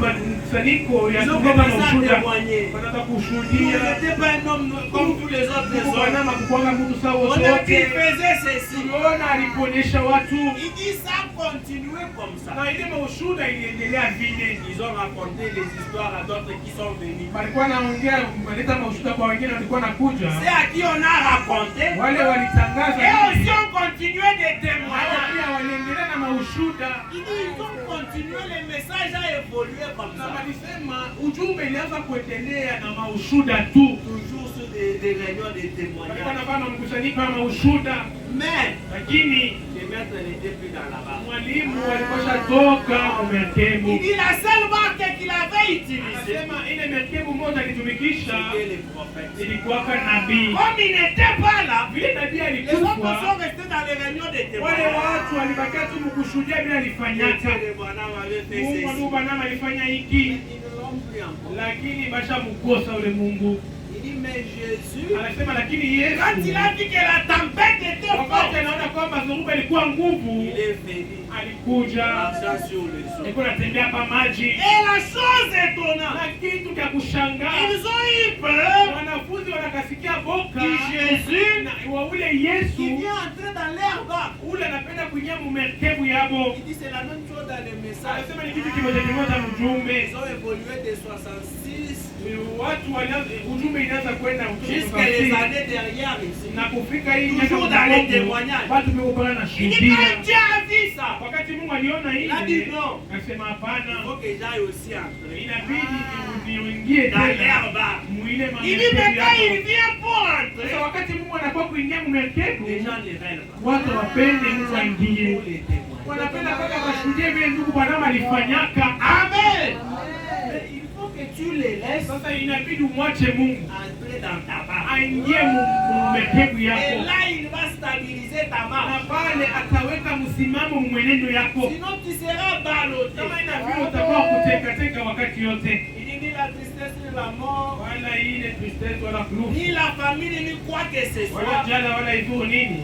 mkusanyiko ya Ils ont kubeba commencé à mashuhuda, témoigner. wanaanza Il kushuhudia. n'était pas un homme comme tous les autres hommes. Bwana kukwanga mtu sawa On a dit wote. qu'il faisait ceci. Tuliona aliponyesha watu Il dit ça continuait comme ça. na ile maushuda iliendelea vile. Ils ont raconté les histoires à d'autres qui sont venus. Walikuwa naongea, waleta maushuda kwa wengine walikuwa nakuja. C'est à qui on a raconté. Wale walitangaza Et aussi hivi. on continuait de Hata témoigner. pia waliendelea na maushuda. Il dit ils ont continué, le message a évolué comme Na ça. walisema ujumbe ilianza kuendelea na maushuda tu. Toujours sur des réunions de Walikuwa témoignages. nafanya mkusanyiko wa maushuda, Mais lakini le maître n'était plus dans la barque. mwalimu alikuwa toka kwa merkebu. Il dit la seule barque qu'il avait utilisée, Anasema ile merkebu moja alitumikisha c'était les prophètes. ilikuwa nabii. Comme il n'était pas là, Vile nabii les autres alikufa, sont restés dans les réunions de wale témoignages. watu walibakia tu mkushuhudia bila alifanyaka. Le bonhomme avait fait Mungu ceci. ndugu Branham alifanya hiki, Ils ne l'ont plus encore. Lakini basha mkosa ule Mungu. Il dit mais Jésus, anasema lakini Yesu, quand il a dit que la tempête était wakati forte, anaona kwamba dhoruba ilikuwa nguvu, il est venu alikuja marchant sur les eaux. alikuwa anatembea pa maji. et la chose étonnante, Na kitu cha kushangaa, ils ont eu peur wanafunzi wanakasikia boka que Jésus na wa ule Yesu qui vient entrer dans leur barque. ule anapenda kuingia mumerkebu yabo. Il dit c'est la même chose dans le message. Anasema ni kitu kimoja kimoja mjumbe. Ils ont évolué de 66 Watu walianza ujumbe inaanza kwenda jusqu'à les années derrière ici. na kufika hii Toujours dans les témoignages. watu wamekuwa na Il dit shuhudia. quand Dieu a vu ça, Wakati Mungu aliona Il a dit hili non. akasema Il hapana, faut que j'aille aussi entrer inabidi niingie dans tena leur barque. mwile il dit mais quand il mamerkebu. vient pour Sasa entrer, wakati Mungu anakuwa kuingia mumerkebu, Les gens ne veulent pas. watu wapende Mungu aingie, Pour les témoins. wanapenda mpaka washuhudie vile ndugu Branham alifanyaka. Amen. Mais il faut que tu les laisses Sasa inabidi umwache Mungu entrer dans ta barque. aingie mumerkebu Et yako, là, il va stabiliser ta na marche. pale ataweka msimamo mwenendo yako. Sinon, tu seras ballotté. Kama inavyo utakuwa kutekateka wakati yote, Il dit ni la tristesse, ni la mort, wala ile tristesse wala flufu ni la famille, ni quoi que ce wala soit, jala wala hivyo nini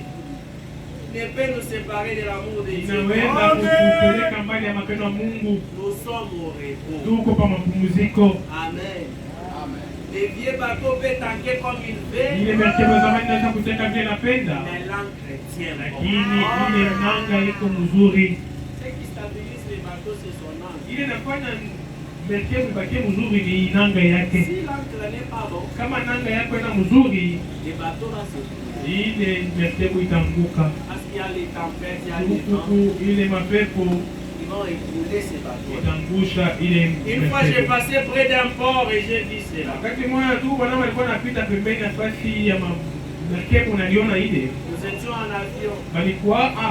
ne peut nous séparer de l'amour de Dieu. inaweza kutupeleka mbali ya mapendo ya Mungu. Nous sommes au repos. Tuko pa mapumziko. Amen. Les vieux bateaux peuvent tanker comme ils Ile veulent, merkebu ya zamani inaweza kuteka vile napenda, mais l'âme chrétienne. lakini ile nanga iko mzuri. Ce qui stabilise les bateaux, c'est son âme. Ile nafanya merkebu ibakie mzuri ni nanga yake. Si l'encre n'est pas bon, Kama nanga yako ina mzuri, les bateaux là c'est tout. ile merkebu itaanguka. Parce qu'il y a les tempêtes, il y a les vents, Huku ile mapepo ils vont écrouler ces bateaux. itangusha ile Une fois, j'ai merkebu. passé près d'un port et j'ai vu cela. Wakati mmoja tu bwana alikuwa anapita pembeni nafasi ya merkebu, naliona ile Nous étions en avion,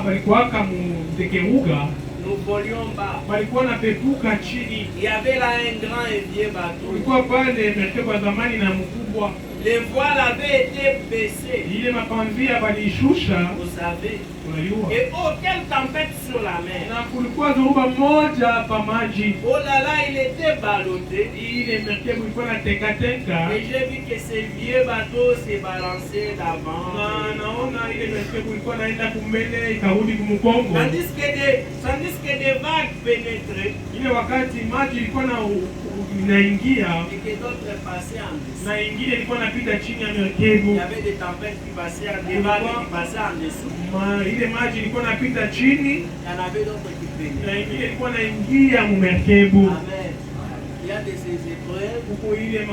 balikuwa kama mtekeuga, nous volions bas. balikuwa na pepuka chini. Il y avait là un grand et vieux bateau. Kulikuwa pale merkebu ya zamani na mkubwa, Les voiles avaient été baissées, ile mapanzia balishusha, vous savez. unajua, Et oh, quelle tempête sur la mer. na kulikuwa dhoruba moja pa maji. Oh là là, il était ballotté. Ile merkebu ilikuwa na tekateka, Et j'ai vu que ces vieux bateaux se balançaient d'avant. na naona ile merkebu ilikuwa naenda kumbele ikarudi kumkongo. Tandis que des vagues pénétraient Ile wakati maji ilikuwa inaingia et que d'autres passaient en dessous. na ingine ilikuwa napita chini ya Il merkebu. y avait des tempêtes qui passaient, des vagues qui passaient en dessous. Ile maji ilikuwa napita chini Il y en avait d'autres qui na pénétraient. ingine ilikuwa naingia mumerkebu. Amen. Il y a de ces épreuves, Huko ile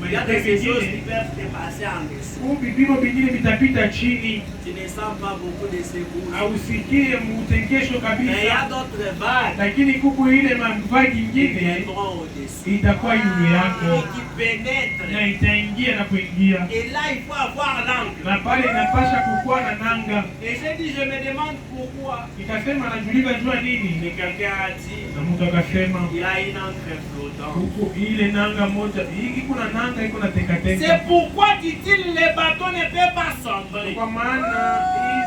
il y a de ces choses qui vingine peuvent te passer en dessous. huku vipimo vingine vitapita chini, Tu ne sens pas beaucoup de secours. ausikie mutengesho Mais il y a kabisa, d'autres vagues lakini kuku ile mavagi qui ingine viendront au-dessus itakuwa juu et yako qui pénètrent. na itaingia na kuingia, Et là, il faut avoir l'encre. na pale inapasha kukuwa na nanga. Et j'ai dit, je me demande pourquoi. Ikasema najuliza jua nini, Mais quelqu'un a dit, na mtu akasema il a une encre flottante. huko ile nanga moja iko na nanga iko na tekateka. C'est pourquoi, dit-il, les bateaux ne peuvent pas sombrer. Kwa maana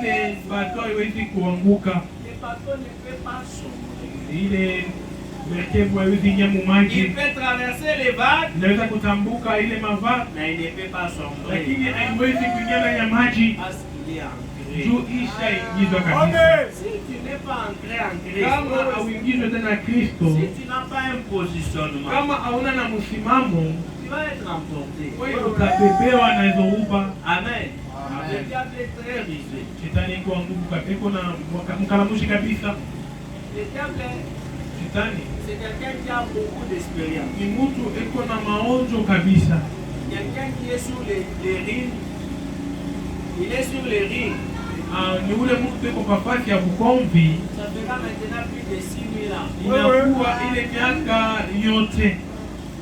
ile bato haiwezi kuanguka, Les bateaux ne peuvent pas sombrer. ile merkebu haiwezi ingia mu maji, Il peut traverser les vagues, inaweza kutambuka ile mava, mais il ne peut pas sombrer. lakini haiwezi kuingia ndani ya maji Parce qu'il est ancré. juu isha ingizwa kabisa. Si tu n'es pas ancré en Kama Christ, auingizwe tena Kristo, si tu n'as pas un positionnement, kama hauna na msimamo, tu vas être emporté. wewe utabebewa na hizo uba. Amen. Le diable est très rusé. Shetani iko nguvu iko na mkalamushi kabisa. Le diable, Shetani c'est quelqu'un qui a beaucoup d'expérience. ni mtu iko na maonjo kabisa. Quelqu'un qui est sur les rives. Il est sur les rives. Ni ule mtu iko pafasi ya Bukomvi, Ça fera maintenant plus de 6000 ans. inakuwa ile miaka yote.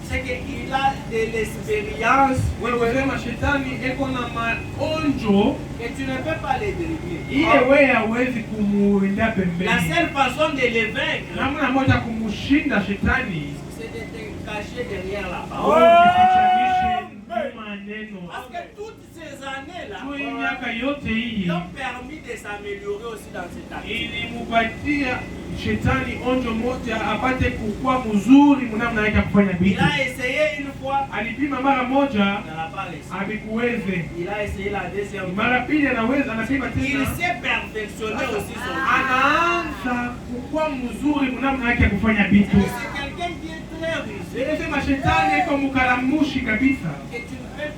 C'est qu'il a de l'expérience Wewe sema shetani iko na maonjo et tu ne peux pas les dribbler. ile wewe hawezi kumuendea La pembeni. seule façon de les vaincre, Namna moja kumshinda shetani, c'est de te cacher derrière la wewe parole. ujifichanishe nyuma ya neno. Parce que toutes ces années-là, Juu hii miaka yote hii ils ont permis de s'améliorer aussi dans cette activité. ilimupatia shetani onjo moja apate kukua mzuri mnamna yake kufanya vitu. Il a essayé une fois, Alipima mara moja, ça n'a pas réussi. abikuweze. Il a essayé la deuxième fois. Mara pili anaweza, anapima Il tena. s'est perfectionné aussi son Anaanza kukua mzuri mnamna yake kufanya vitu. C'est quelqu'un qui est très rusé. Sema shetani iko mkaramushi kabisa. Que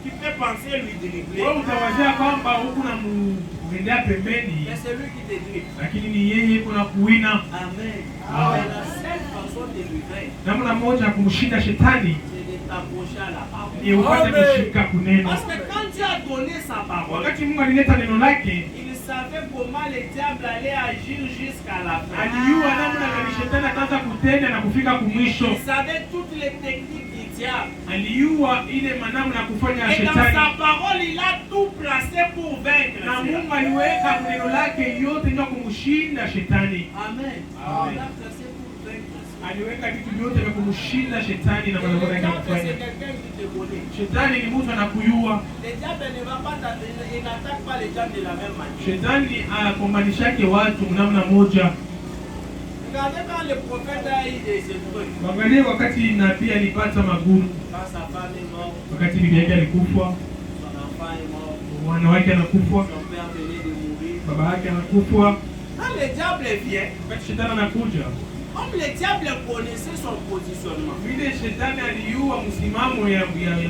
tu peux penser lui dribbler. Wewe utawazia kwamba huku na muendea pembeni, Mais c'est lui qui te dribble. lakini ni yeye kuna kuwina. Amen. Amen. Mais la seule façon de lui vaincre, Namna moja kumshinda shetani c'est de t'approcher à la parole. ni upate kushika kuneno. Parce que quand tu as donné sa parole, Wakati Mungu alileta neno lake, il savait comment le diable allait agir jusqu'à la fin. alijua namna gani shetani ataanza kutenda na kufika kumwisho. Il savait toutes les techniques du diable. Alijua ile manamna ya kufanya Et dans shetani. sa parole, il a tout placé pour vaincre. Na Mungu aliweka neno lake yote ndio kumshinda shetani. Amen. Amen. Il a placé pour vaincre. Aliweka vitu vyote vya kumshinda shetani na Et mambo le yake diable, kufanya. c'est quelqu'un qui te connaît. Shetani ni mtu anakuyua. Le diable ne va pas t'attaquer, il n'attaque pas les gens de la même manière. Shetani anakombanishake watu namna moja. Regardez quand le prophète a eu des épreuves. Angalia wakati nabii alipata magumu, Quand sa femme est morte, wakati bibi yake alikufa, son enfant est mort, mwana wake anakufa, son père venait de mourir. baba yake anakufa. Quand le diable vient, Wakati shetani anakuja, comme le diable connaissait son positionnement, vile shetani aliua msimamo ya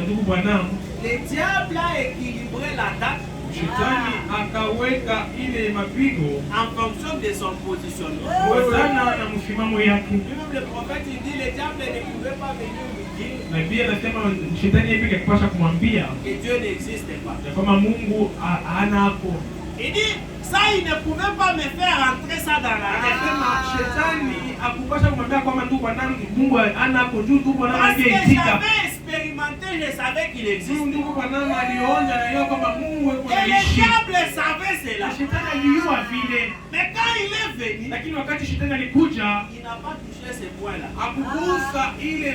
ndugu Branham, le diable a équilibré l'attaque shetani akaweka ile mapigo en fonction de son positionnement. kufuatana na msimamo yake. Lui-même le prophète il dit le diable ne pouvait pas venir lui dire Na Biblia anasema shetani yeye pekee akipasha kumwambia que Dieu n'existe pas. ya kwamba Mungu hana hapo. Il dit ça il ne pouvait pas me faire entrer ça dans la Anasema tête. shetani akupasha kumwambia kwamba ndugu Branham Mungu hana hapo juu ndugu Branham Parce que angeitika. j'avais expérimenté, je savais qu'il existe. Ndugu Branham alionja na yeye kwamba Mungu yuko Et le anaishi. diable savait cela. Na shetani alijua vile. Mais quand il est venu, Lakini wakati shetani alikuja il n'a pas touché ce point-là. akugusa ile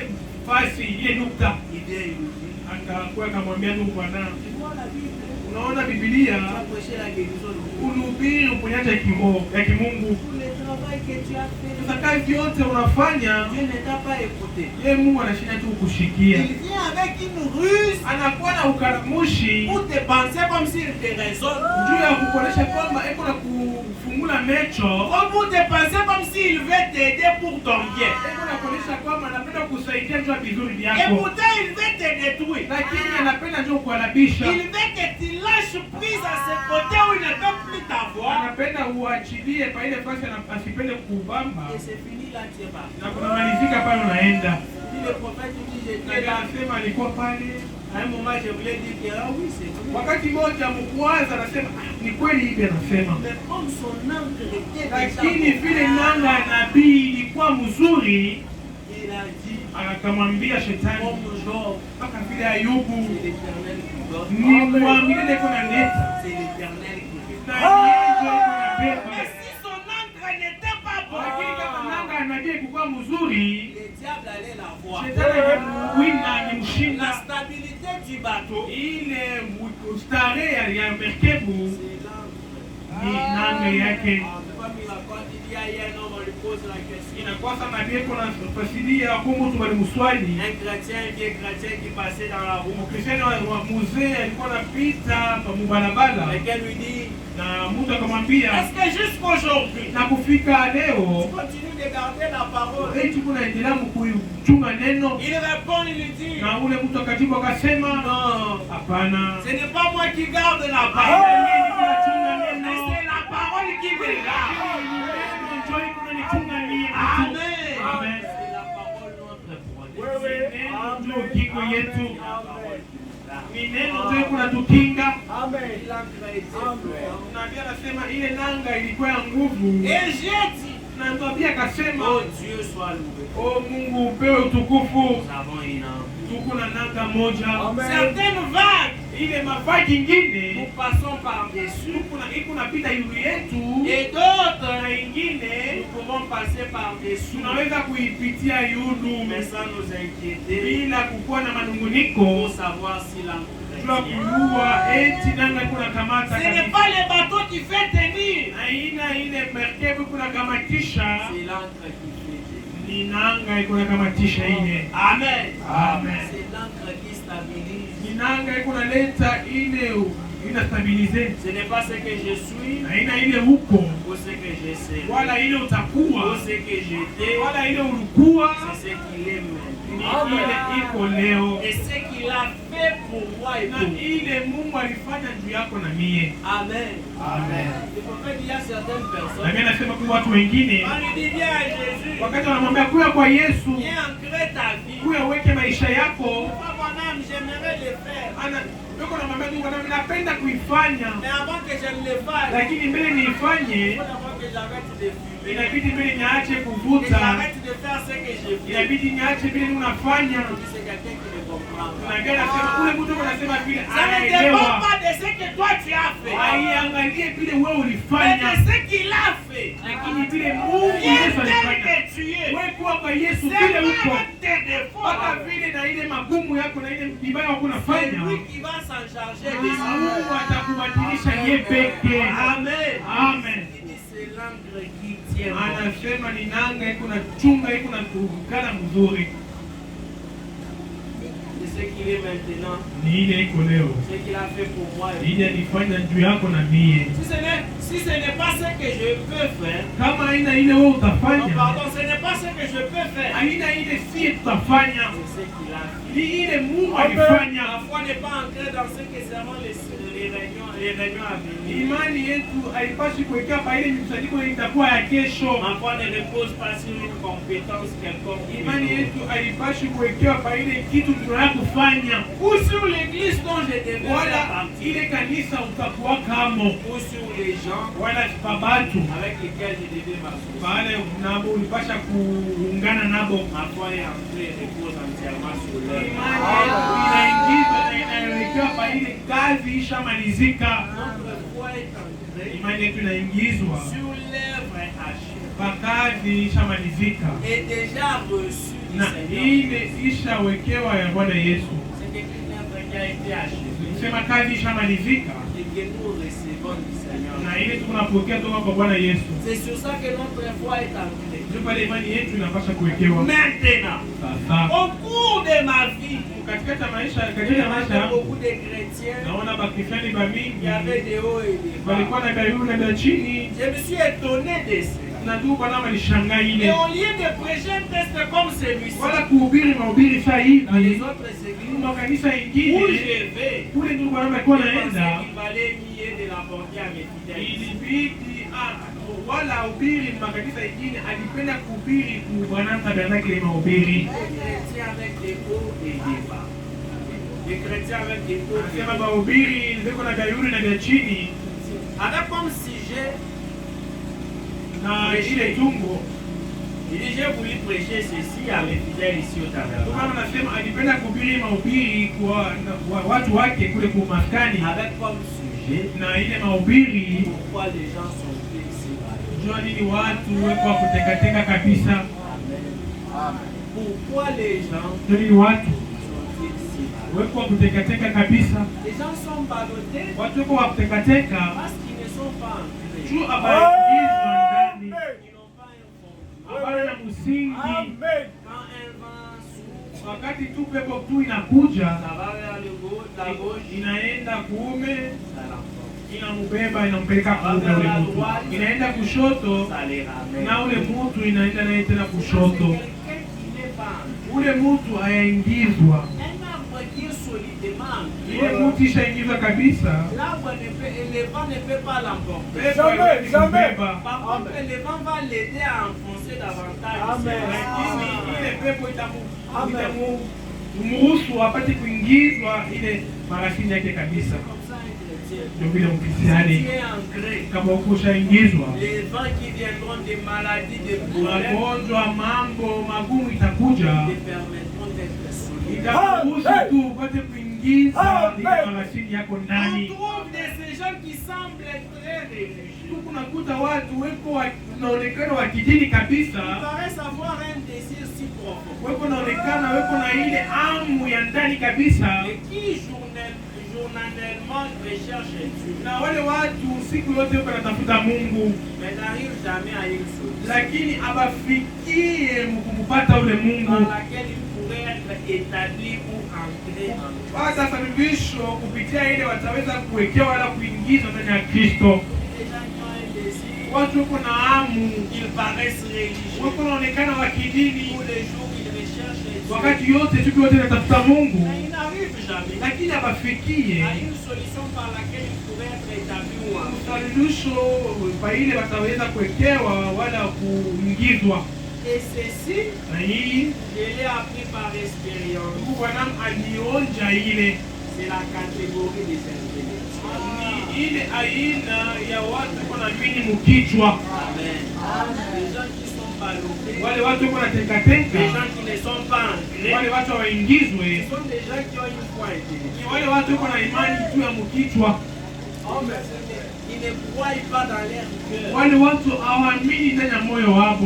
fasi ile nukta, Il vient, il nous dit, akakuwa akamwambia ndugu Branham, tu vois la Bible, unaona tu Biblia as prêché la guérison de Dieu. unahubiri uponyaji ya kimungu. Tout le travail que tu as fait, Sasa kazi yote unafanya, Dieu ne t'a pas écouté. yeye Mungu anashinda tu kukushikia. Il vient avec une ruse Anakuwa na ukaramushi pour te penser comme s'il te raisonne. juu ya kukuonesha kwamba eko na kufungula mecho, Comme pour te penser comme s'il veut t'aider pour ton bien. eko na kuonesha kwamba anapenda kusaidia juu ya vizuri Et vyako, pourtant, il veut te détruire. lakini anapenda juu kuharibisha. Il veut que tu lâches prise à ce côté où il ne peut plus t'avoir. Anapenda uachilie pa ile fasi asipende kubamba, Et c'est fini là, tu es parti. na kunamalizika pale unaenda. Puis le prophète dit, Na j'étais là. anasema alikuwa pale À un moment, je voulais dire que, ah oui, c'est vrai. wakati mmoja mkwaza, anasema ni kweli hivi, anasema Mais comme son encre était lakini déjà vile nanga ya nabii ilikuwa mzuri, il a dit, akamwambia shetani comme Job, mpaka vile Ayubu c'est l'Éternel qui donne. ni mwamini iko na leta C'est l'Éternel qui na fait. yeye ndio iko na beba. Mais si son encre n'était pas Lakini kama bonne, nanga ya nabii ilikuwa mzuri, le diable allait la voir. shetani angemwina, La angemshinda. stabilité du bateau, Ile starehe ya merkebu c'est là. ni nanga yake. Comme il raconte, il y a hier un homme, on lui pose la question. Inakuwa kama nabii iko na fasiria kumbe mtu walimswali Un chrétien, un vieux chrétien qui passait dans la roue, Mkristiani wa mzee alikuwa anapita pa mubarabara, lequel lui dit, na mtu akamwambia est-ce que jusqu'aujourd'hui, na kufika tu leo continues de garder la parole? eti kunaendelea kuichunga neno? Il répond, il lui dit, Na ule mtu akajibu akasema non, hapana, ce n'est pas moi qui garde la Hapana, parole, mimi niko nachunga mais neno. c'est la parole qui me garde. Neno ndio iko nanichunga mimi. Amen. Amen. C'est la parole notre protection. Neno ndio kingo yetu. Amen. Ni neno ndio iko natukinga. Amen. L'encre était pleine. Nabii anasema ile nanga ilikuwa ya nguvu. Et j'ai dit, Na nabii akasema, oh Dieu soit loué. o Mungu upewe utukufu. Nous avons une âme. Tuko na nanga moja. Certaines vagues, Ile mavazi ingine nous passons par-dessus. iko napita juu yetu, Et d'autres, na ingine nous pouvons passer par-dessus. tunaweza kuipitia yulu Mais sans nous inquiéter, bila kukuwa na manunguniko pour savoir si l'encre est Ce n'est pas les bateaux qui fait tenir. C'est l'encre qui fait tenir. Amen. Amen. C'est l'encre qui stabilise. Ce n'est pas ce que je suis ou ce que je sais. Ou ce que j'étais. C'est ce qu'il est maintenant. Et ce qu'il a fait pour moi et pour vous. Amen. Amen. Il faut pas dire à certaines personnes. On lui dit bien à Jésus. Viens ancrer ta vie. J'aimerais le faire. Mais avant que je ne le fasse, avant que j'arrête de fumer, que j'arrête de faire ce que je fais. C'est quelqu'un qui ne comprend pas. Ça ne dépend pas de ce que toi tu as fait, mais de ce qu'il a fait. Viens tel que tu es. C'est pas tes défauts. C'est lui qui va s'en charger de ça. Amen. Amen. C'est l'encre qui tient. Anasema ni nanga iko na chunga iko na kukala mzuri. C'est ce qu'il est maintenant. Ni ile iko leo. Ce qu'il a fait pour moi. Ile alifanya juu yako na mie. Si ce n'est pas ce que je peux faire. Kama aina ile wewe utafanya. Non, pardon, ce n'est pas ce que je peux faire. Aina ile si tutafanya. C'est ce qu'il a fait. Ni ile Mungu alifanya. La foi n'est pas ancrée dans ce que seront les réunions à venir. Imani yetu haipashi kuwekea pa ile mkusanyiko itakuwa ya kesho. Ma foi ne repose pas sur une compétence quelconque. Imani yetu haipashi kuwekea pa ile kitu tunataka kufanya. Ou sur l'église dont je devais faire partie. Ile kanisa utakuwa kamo. Ou sur les gens wala babatu avec lesquels je devais m'associer. Pale nabo ulipasha kuungana nabo. Ma foi est ancrée et repose entièrement sur l'œuvre. Imani inaingiza na inaelekea pa ile kazi ishamalizika. Notre foi est ancrée. Imani yetu inaingizwa sur l'œuvre achevée. Pa kazi ishamalizika. Et déjà reçu du Na Seigneur. ile ishawekewa ya Bwana Yesu. C'est une œuvre qui a été achevée. Sema kazi ishamalizika. Et que nous recevons du Seigneur. Na ile tunapokea toka kwa Bwana Yesu. C'est sur ça que notre foi est ancrée. Ndio pale imani yetu inapaswa kuwekewa. Maintenant, Sasa au cours de ma vie, katika maisha j'avais beaucoup de chrétiens. naona bakristiani ba mingi Il y avait des hauts et des bas. walikuwa na gayuru na vya chini. Je me suis étonné de cela. Na tu bwana walishangaa Et ile au lieu de prêcher un texte comme celui-ci, wala kuhubiri mahubiri saa dans les hivi autres églises makanisa où ingine je vais, kule ndio bwana alikuwa je pensais naenda qu'il fallait mieux de l'apporter à mes fidèles. ilibidi wala hubiri makanisa ingine alipenda kuhubiri bwana Tabernakle mahubiri. Des chrétiens avec des hauts et des bas. Des chrétiens avec des hauts et des Anasema bas. mahubiri ndiko na gayuru na vya chini Avec comme sujet, na ile tungo. j'ai voulu prêcher ceci à mes fidèles ici au tabernacle. Kama nasema alipenda kuhubiri mahubiri kwa watu wake kule kwa maskani Avec comme sujet, na ile mahubiri pourquoi les gens sont séparés. jua nini watu weko kutekateka kabisa. Pourquoi les gens Jua nini watu sont séparés. weko kutekateka kabisa. Les gens sont ballottés Watu weko kutekateka parce qu'ils ne sont pas ancrés. juu abaingizwa ndani Ils n'ont pas un fondement. abana na msingi. Quand un vent souffle, Wakati tu pepo tu inakuja ça va vers le la gauche, inaenda kuume ça l'emporte. inambeba inampeleka kuume ule mtu, inaenda kushoto Ça les ramène. na ule mtu inaenda naye tena C'est kushoto. quelqu'un qui n'est pas ancré. Ule mtu hayaingizwa, Un arbre qui est solidement ile ancré, mtu ishaingizwa kabisa. l'arbre ne peut, le vent ne peut pas l'emporter. Pepo haiwezi kubeba. Par contre, le vent va l'aider à enfoncer davantage. Lakini ile pepo itamruhusu apate kuingizwa ile marafini yake kabisa. Comme ça, un chrétien. Ndio vile Si mkristiani tu es ancré, kama uko ushaingizwa, les vents qui viendront des maladies, des problèmes, magonjwa, mambo magumu itakuja, te permettront d'être solide. itakuruhusu tu upate kuingiza ile marafini yako On ndani. trouve de ces gens qui semblent très réfugiés. Tu kunakuta watu weko wanaonekana wa kidini kabisa, Ils paraissent avoir un désir si profond. weko naonekana weko na ile amu ya ndani kabisa, Et qui journalièrement recherchent Dieu. Na wale watu siku yote wanatafuta Mungu, mais n'arrivent jamais à une solution. Lakini abafikie mkumpata ule Mungu par laquelle il pourrait être établi ou entrer en Christ. Basa suluhisho kupitia ile wataweza kuwekewa wala kuingizwa ndani ya Kristo. Watu wako na hamu, ils paraissent religieux. wako wanaonekana wa kidini, Tous les jours ils recherchent Dieu. wakati yote siku yote natafuta Mungu, Mais ils n'arrivent jamais lakini abafikie à une solution par laquelle il pourrait être établi ou entrer. suluhisho kwa ile wataweza kuwekewa wala kuingizwa. Et ceci, Na hii je l'ai appris par expérience. Mungu bwanangu alionja ile C'est la catégorie des intellectuels. ni ile aina ya watu wanaamini mkichwa, Amen. Les gens qui sont ballottés, wale watu wako les natekateka, gens qui ne sont pas ancrés, wale watu hawaingizwe, ce sont des gens qui ont une foi intellectuelle. ni wale watu wako na imani tu ya mkichwa. Ils ne croient pas dans leur cœur. Wale watu hawaamini ndani ya moyo wao,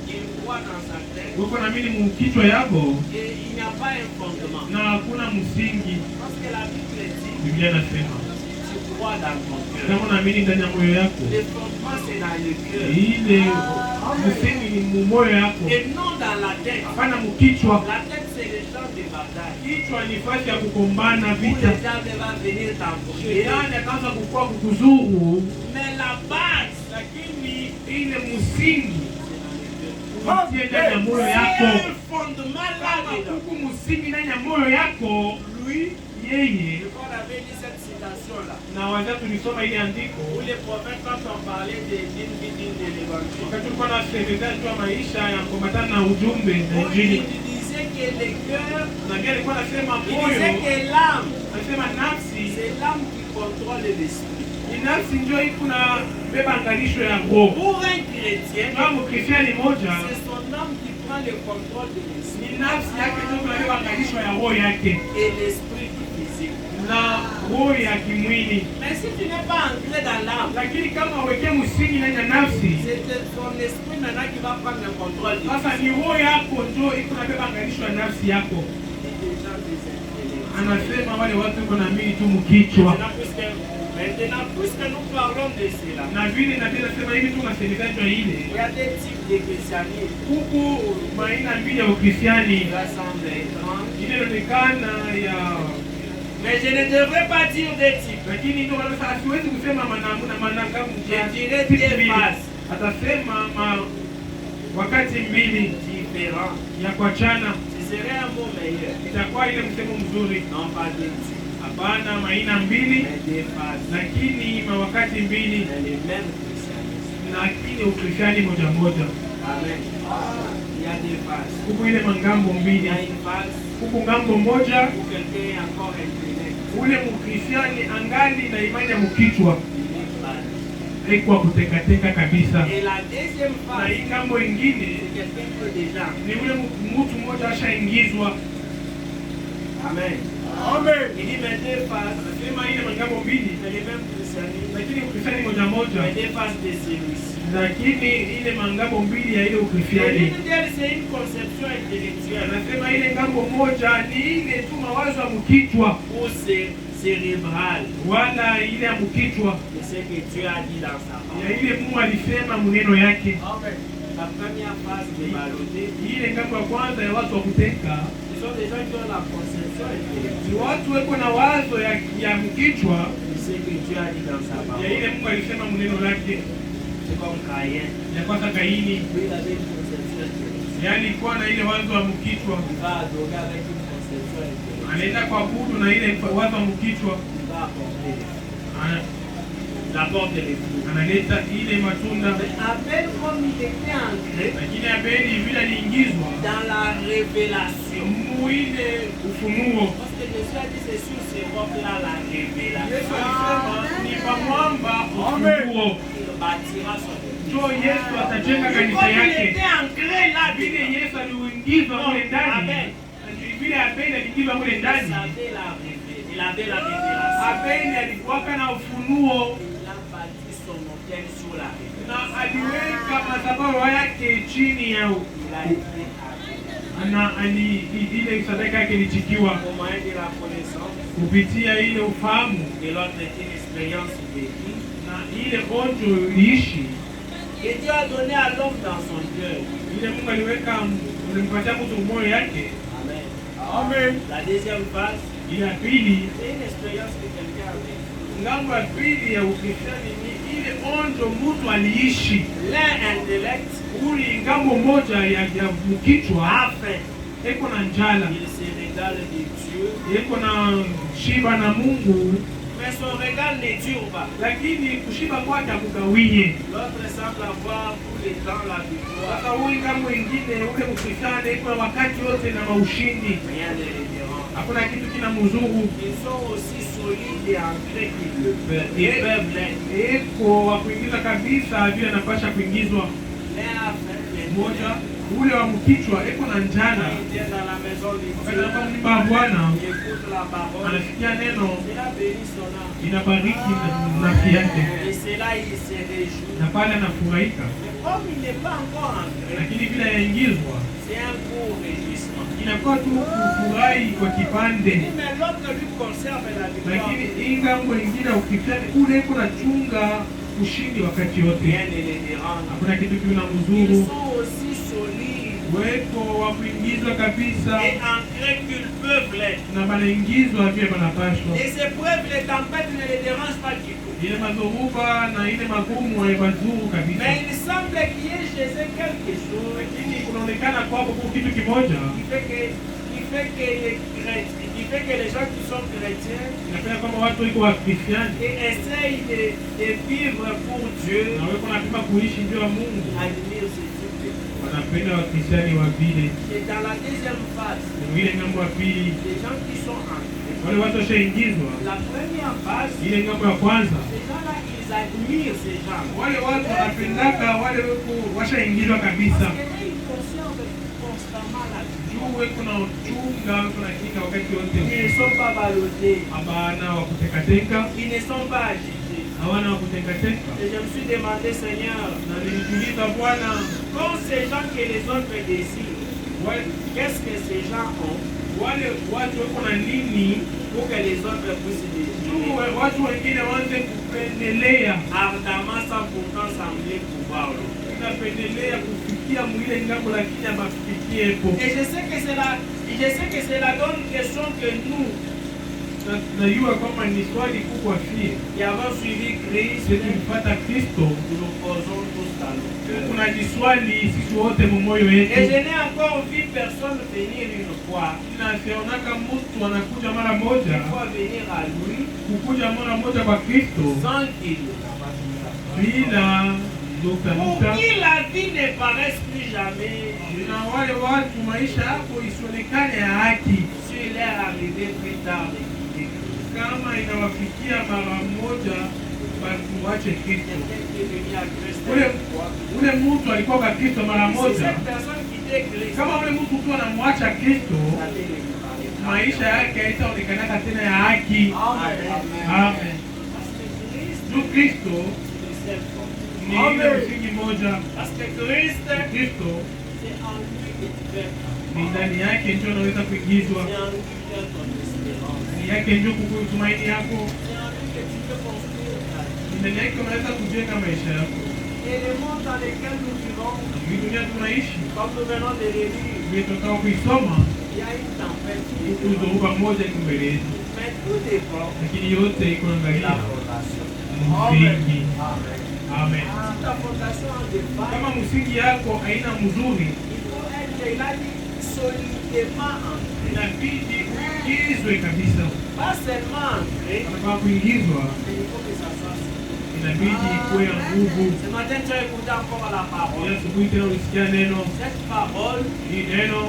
Ils croient dans sa tête. wako naamini mkichwa yako Et il n'y a pas un fondement. na hakuna msingi. Parce que la Bible dit, Biblia inasema tu crois dans ton cœur. kama unaamini ndani ya moyo yako, Le fondement, c'est dans le cœur. ile msingi ni moyo yako, Et non dans la tête. hapana mkichwa. La tête, c'est le champ de bataille. Kichwa ni nafasi ya kukombana Où le vita. diable va venir t'embrouiller. Shetani akaanza kukua kukuzuru, Mais la base, lakini ile msingi c'est dans le cœur. utie ndani ya moyo C'est yako. un fondement Kama là-dedans. huku msingi ndani ya moyo yako, Lui, yeye on avait dit cette citation-là. na wazazi tulisoma ile andiko Où les prophètes, quand on parlait d'une vie digne de l'évangile, wakati tulikuwa na semeza juu maisha ya kuambatana na ujumbe na où injili, il disait que le cœur, na pia alikuwa anasema il moyo, disait que l'âme, anasema nafsi c'est l'âme qui contrôle l'esprit. ni nafsi ndio iko na beba angalisho ya roho. Pour un chrétien, Kama mkristiani moja, c'est son âme qui prend le contrôle de l'esprit ni nafsi yake ndio inabeba angalisho ya roho yake et l'esprit du physique. na roho ya kimwili. Mais si tu n'es pas entré dans l'âme, Lakini kama uweke msingi ndani ya nafsi, c'est ton esprit maintenant qui va prendre le contrôle du sasa ni roho yako ndio iko na beba angalisho ya nafsi yako. Anasema wale watu iko na mimi tu mkichwa. Maintenant, puisque nous parlons de cela, Na vile na vile nasema hivi tu nasemezana ile. il y a des types de christianisme. Huku maina mbili ya Ukristiani Ça semble étrange. ile inaonekana ya, Mais je ne devrais pas dire des types. lakini ndio maana sasa siwezi kusema manangamu. Je dirais des phases Atasema wakati mbili différentes. ya kuachana, Ce serait un mot meilleur. itakuwa ile msemo mzuri. Non pas des types, Hapana, maina mbili mais des phases. lakini mawakati mbili, Mais les mêmes christianisme. lakini Ukristiani moja moja. Amen. Il y a des phases. Huku ile mangambo Il y mbili, a une phase huku ngambo moja où quelqu'un est encore incliné. ule Mkristiani angali na imani ya mkichwa, Il est phase. haikuwa kutekateka kabisa. Et la deuxième Na phase, hii ngambo ingine c'est quelqu'un qui est déjà. ni ule mtu mmoja ashaingizwa. Amen. Amen. Il dit mais deux phases, Anasema ile mangambo mbili, c'est les mêmes christianisme. lakini Ukristiani moja moja, Mais deux phases de celui-ci. lakini ile mangambo mbili ya ile Et Ukristiani. l'une d'elles, c'est une conception intellectuelle Anasema ile ngambo moja ni ile tu mawazo ya mkichwa, ou c'est cérébral wala ile ya mkichwa de ce que Dieu a dit dans sa ya parole. ile Mungu alisema maneno yake. La première phase de ballotté, Ile ngambo ya kwanza ya watu wa kuteka ce sont des gens qui ont la conception intellectuelle ni watu weko na wazo ya mkichwa de ce que Dieu a dit dans sa ya parole. ile Mungu alisema maneno lake. C'est comme Caïn. Ya kwanza Kaini, Lui, il avait une conception intellectuelle. yaani kuwa na ile wazo ya mkichwa, Il va adorer avec une conception intellectuelle. anaenda kuabudu na ile wazo ya mkichwa, Il va apporter Ana- d'abord les fruits. analeta ile matunda. Mais Abel, comme il était ancré Lakini Abeli vile aliingizwa dans la révélation, mu ile ufunuo, parce que Jésus a dit c'est sur ces rocs-là la révélation. Yesu alisema ni kwa mwamba ufunuo Il bâtira son église. ndio Yesu atajenga kanisa Comme il yake. était ancré là, Vile Yesu aliingizwa mule ndani, vile Abeli aliingizwa mule il ndani, avait la révélation. Il avait la révélation. Abeli alikuwaka na ufunuo Il a bâti son hôtel sur la révélation. na aliweka madhabahu yake chini ya Il a été Abel. na ile sadaka yake ilichikiwa kupitia ile ufahamu na ile onjo iliishi. Et Dieu a donné à l'homme dans son cœur. Ile Mungu aliweka alimpatia mtu moyo yake. Amen. Amen. La deuxième phase, Ile ya pili, c'est une expérience que quelqu'un a vécue. ngambo ya pili ya Ukristiani ni ile onjo mtu aliishi. L'intellect, Uli ngambo moja ya mkichwa a faim. eko na njala, Il se régale de Dieu. eko na shiba na Mungu, Mais son régal ne dure pas. lakini kushiba kwake hakugawie. L'autre semble avoir tout le temps la victoire. Sasa huyu ngambo ingine ule Ukristiani eko na wakati wote na maushindi, Rien ne les dérange. hakuna kitu kina mzungu. Ils sont aussi solides et ancrés qu'ils le peuvent. Ils peuvent l'être. Eko wa kuingiza kabisa vile anapasha kuingizwa. L'un a faim, Moja ule wa mkichwa eko na njala, il vient dans la maison de wakati Dieu. anapomlipa Bwana Il écoute la parole. anasikia neno Cela bénit son âme. inabariki nafsi yake, Et c'est là il se réjouit. na pale anafurahika. Mais comme il n'est pas encore entré, Lakini vile yaingizwa c'est un court réjouissement. inakuwa tu kufurahi kwa kipande, Mais l'autre lui conserve la victoire. lakini hii ngambo ingine ya Ukristiani ule iko na chunga ushindi wakati wote, Rien ne les dérange. hakuna kitu kina Ils mzuru. sont aussi solides Weko wa kuingizwa kabisa et ancrés qu'ils peuvent l'être. na banaingizwa vile banapashwa. Les épreuves, les tempêtes ne les dérangent pas du tout. Ile madhoruba na ile magumu haibazuru kabisa, Mais il semble qu'il y ait chez eux quelque chose lakini kunaonekana kwako kwa kitu kimoja qui fait que les gens qui sont chrétiens inafanya kwamba watu wiko wa Kristiani et essayent de vivre pour Dieu, na weko napima kuishi ndio wa Mungu, admirent ce type de vie. wanapenda wa Kristiani wa vile. Et dans la deuxième phase, Ile ngambo ya pili, les gens qui sont entrés, wale watu washaingizwa. la première phase, Ile ngambo ya kwanza, ces gens-là, ils admirent ces gens. wale watu wanapendaka wale weko washaingizwa kabisa, Parce que ils conservent constamment la vie. juu weko na uchunga, weko na kinga wakati wote, Ils ne sont pas ballottés. habana wa kutekateka, Ils ne sont pas agités. hawana wa kutekateka. Et je me suis demandé, Seigneur, Na nilijiuliza Bwana, quand ces gens que les autres désirent, qu'est-ce que ces gens ont wale watu weko na nini pour que les autres puissent juu désirer watu wengine waanze kupendelea, ardemment sans pourtant sembler pouvoir le faire. napendelea kufikia mwile ngambo, lakini abafikiepo. Et je sais que c'est la bonne question que nous, Najua kwamba ni swali kubwa pia, qui avons suivi Christ, sisi tulifuata Kristo, nous posons tous dans nos cœurs. kuna jiswali sisi wote mumoyo Et yetu. je n'ai encore vu personne venir une fois. Nasionaka mtu anakuja mara moja, Une fois venir à lui kukuja mara moja kwa Kristo sans qu'il bila pour doktanisha, qui la vie ne paraisse plus jamais na wale watu maisha yako isionekane ya haki, sur leur arrivée plus tard de quitter Christ. kama inawafikia mara moja basi wache Kristo. Quelqu'un qui est venu à Christ Ule une fois. ule mtu alikuwa kwa Kristo mara Si moja, cette personne quittait Christ, kama ule mtu tu anamwacha Kristo, la vie ne lui paraît pas. maisha yake haitaonekanaka tena ya haki. Amen. Amen. Parce que Christ Juu Kristo est le seul fond. ni ile msingi moja. Parce que Christ, Kristo c'est en lui que tu peux ni ndani yake ndio unaweza kuingizwa, c'est en lui que tu as ton espérance. ni yake ndio kukutumaini yako, C'est en lui que tu peux construire ta vie. ni ndani yake unaweza kujenga maisha yako. Et le monde dans lequel nous vivons, Hii dunia tunaishi comme nous venons de le lire, vile tunataka kuisoma, il y a une tempête qui est huku dhoruba moja iko mbele yetu, mais tout dépend lakini yote iko de la naangalia fondation. msingi. Amen. Amen. Si ta fondation en défaut, Kama msingi yako haina mzuri, il faut être, il a dit, solidement ancré. inabidi uingizwe kabisa. Pas seulement ancré, Unataka kuingizwa, mais il faut que ça soit solide. inabidi ikuwe ya nguvu. Ce matin, tu as écouté encore la Ile parole. asubuhi tena ulisikia neno, Cette parole, hii neno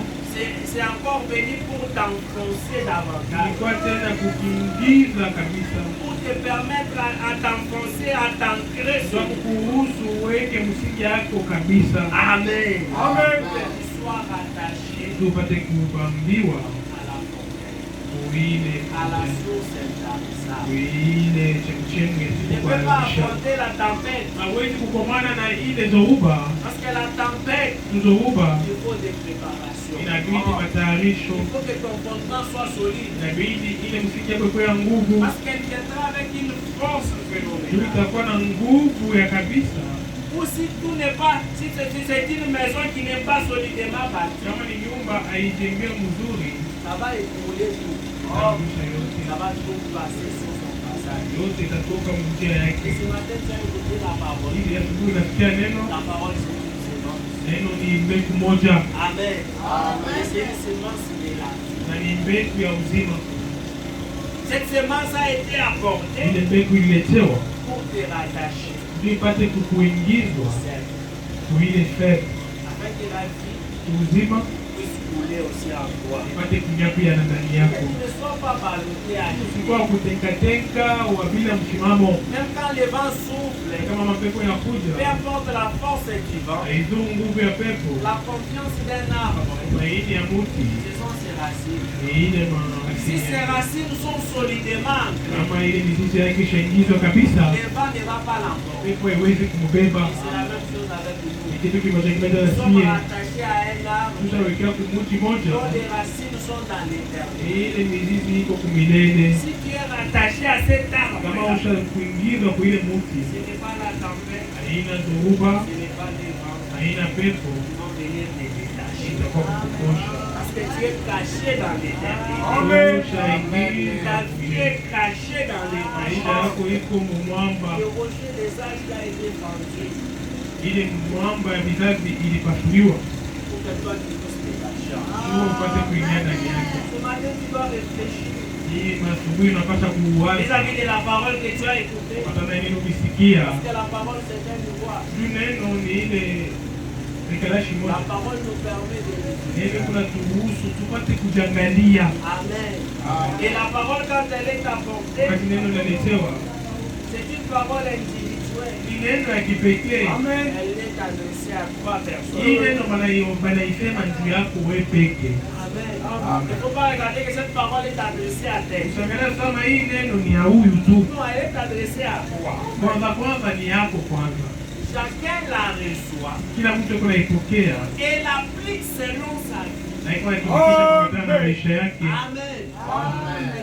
c'est encore venu pour t'enfoncer davantage. ilikuwa tena kukiingiza kabisa, Pour te permettre à t'enfoncer, à t'ancrer kwa sur kukuruhusu uweke msingi yako kabisa, Amen. Amen. Que tu sois rattaché ili upate kuambiwa à la fontaine, uile à la source intarissable. uile chemchemu Tu ne peux pas yasikukuharibisha. affronter la tempête. Hawezi kukomana na ile dhoruba, Parce que la tempête, dhoruba il faut des préparations. préparation. Il faut que ton fondement soit solide. Parce qu'elle viendra avec une force phénoménale. Ou si tout n'est pas, si c'est une maison qui n'est pas solidement bâtie, ça va écouler tout. Ça va tout passer sur son passage. Et ce matin, tu as écouté la parole. La parole, c'est une sémence. Amen. C'est une sémence qui est là. Cette sémence a été apportée pour te rattacher. Afin que la vie puisse couler aussi en toi. Tu ne sois pas ballotté à même quand le vent souffle, peu importe la force du vent, la confiance d'un arbre, ce sont ses racines. Si ces racines sont solidement ancrées, le vent ne va pas l'emporter. C'est la même chose avec nous. Nous sommes rattachés à un arbre dont les racines sont dans l'éternité. Si tu es rattaché à cet arbre, ce n'est pas la tempête, ce n'est pas les vents qui vont venir te détacher. Parce que tu es caché dans l'éternité. Ta vie est cachée dans l'éternité. Le rocher des âges a été fendu. Pour que toi tu puisses te cacher. Ce matin tu dois réfléchir. Vis-à-vis de la parole que tu as écoutée. Parce que la parole c'est un pouvoir. La parole nous permet de réfléchir. Amen. Et la parole quand elle est apportée, c'est une parole individuelle. Amen. Elle est adressée à 3 personnes. Amen. Il ne faut pas regarder que cette parole est adressée à tel. Non, elle est adressée à toi. Chacun la reçoit et l'applique selon sa vie. Amen.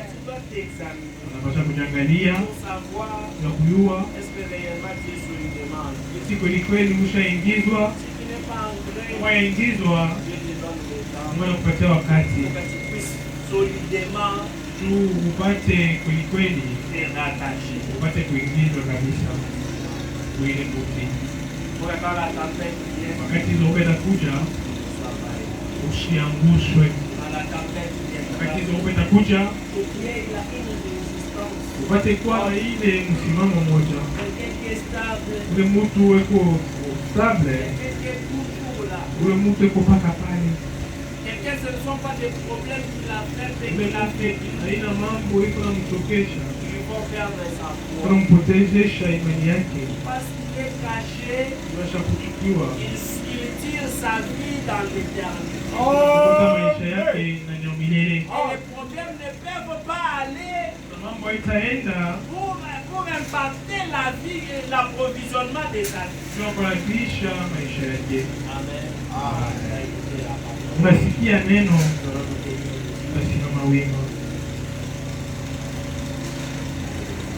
Tu dois t'examiner pour savoir est-ce que réellement tu es solidement ancré. Si tu n'es pas ancré, Dieu te donne le temps pour que tu puisses solidement te rattacher. Wakati zinaopenda kuja usiangushwe. Wakati zinaopenda kuja upate kuwa na ile msimamo moja. Ule mtu weko stable, ule mtu weko paka pale. Haina mambo iko na mtokesha, kumpotezesha imani yake. Il tire sa vie dans l'éternité. Et les problèmes ne peuvent pas aller pour impacter la vie et l'approvisionnement de sa vie. Amen. Unasikia neno, basi na mawingu.